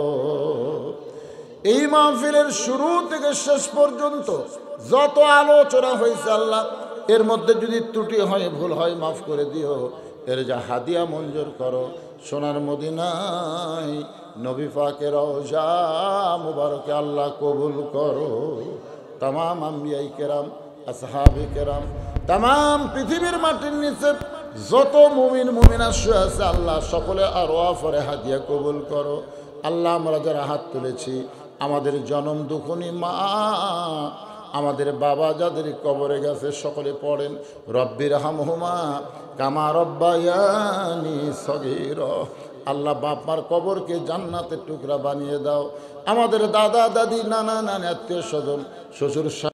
এই মাহফিলের শুরু থেকে শেষ পর্যন্ত যত আলোচনা হয়েছে আল্লাহ, এর মধ্যে যদি ত্রুটি হয়, ভুল হয়, মাফ করে দিও। এর যা হাদিয়া মঞ্জুর করো। সোনার মদিনায় নবী পাকের রওজা মুবারকে আল্লাহ কবুল করো। তামাম আম্বিয়াই কেরাম, আসহাবে কেরাম, তামাম পৃথিবীর মাটির নিচে যত মুমিন মুমিনা শুয়ে আছে আল্লাহ সকলে আরওয়া ফরে হাদিয়া কবুল করো। আল্লাহ আমরা যারা হাত তুলেছি, আমাদের জনম দুখনি মা, আমাদের বাবা যাদের কবরে গেছে সকলে পড়েন রব্বির হামহুমা কামা রব্বায়ানি সগীরা। আল্লাহ বাপ মার কবরকে জান্নাতের টুকরা বানিয়ে দাও। আমাদের দাদা দাদি, নানা নানি, আত্মীয় স্বজন, শ্বশুর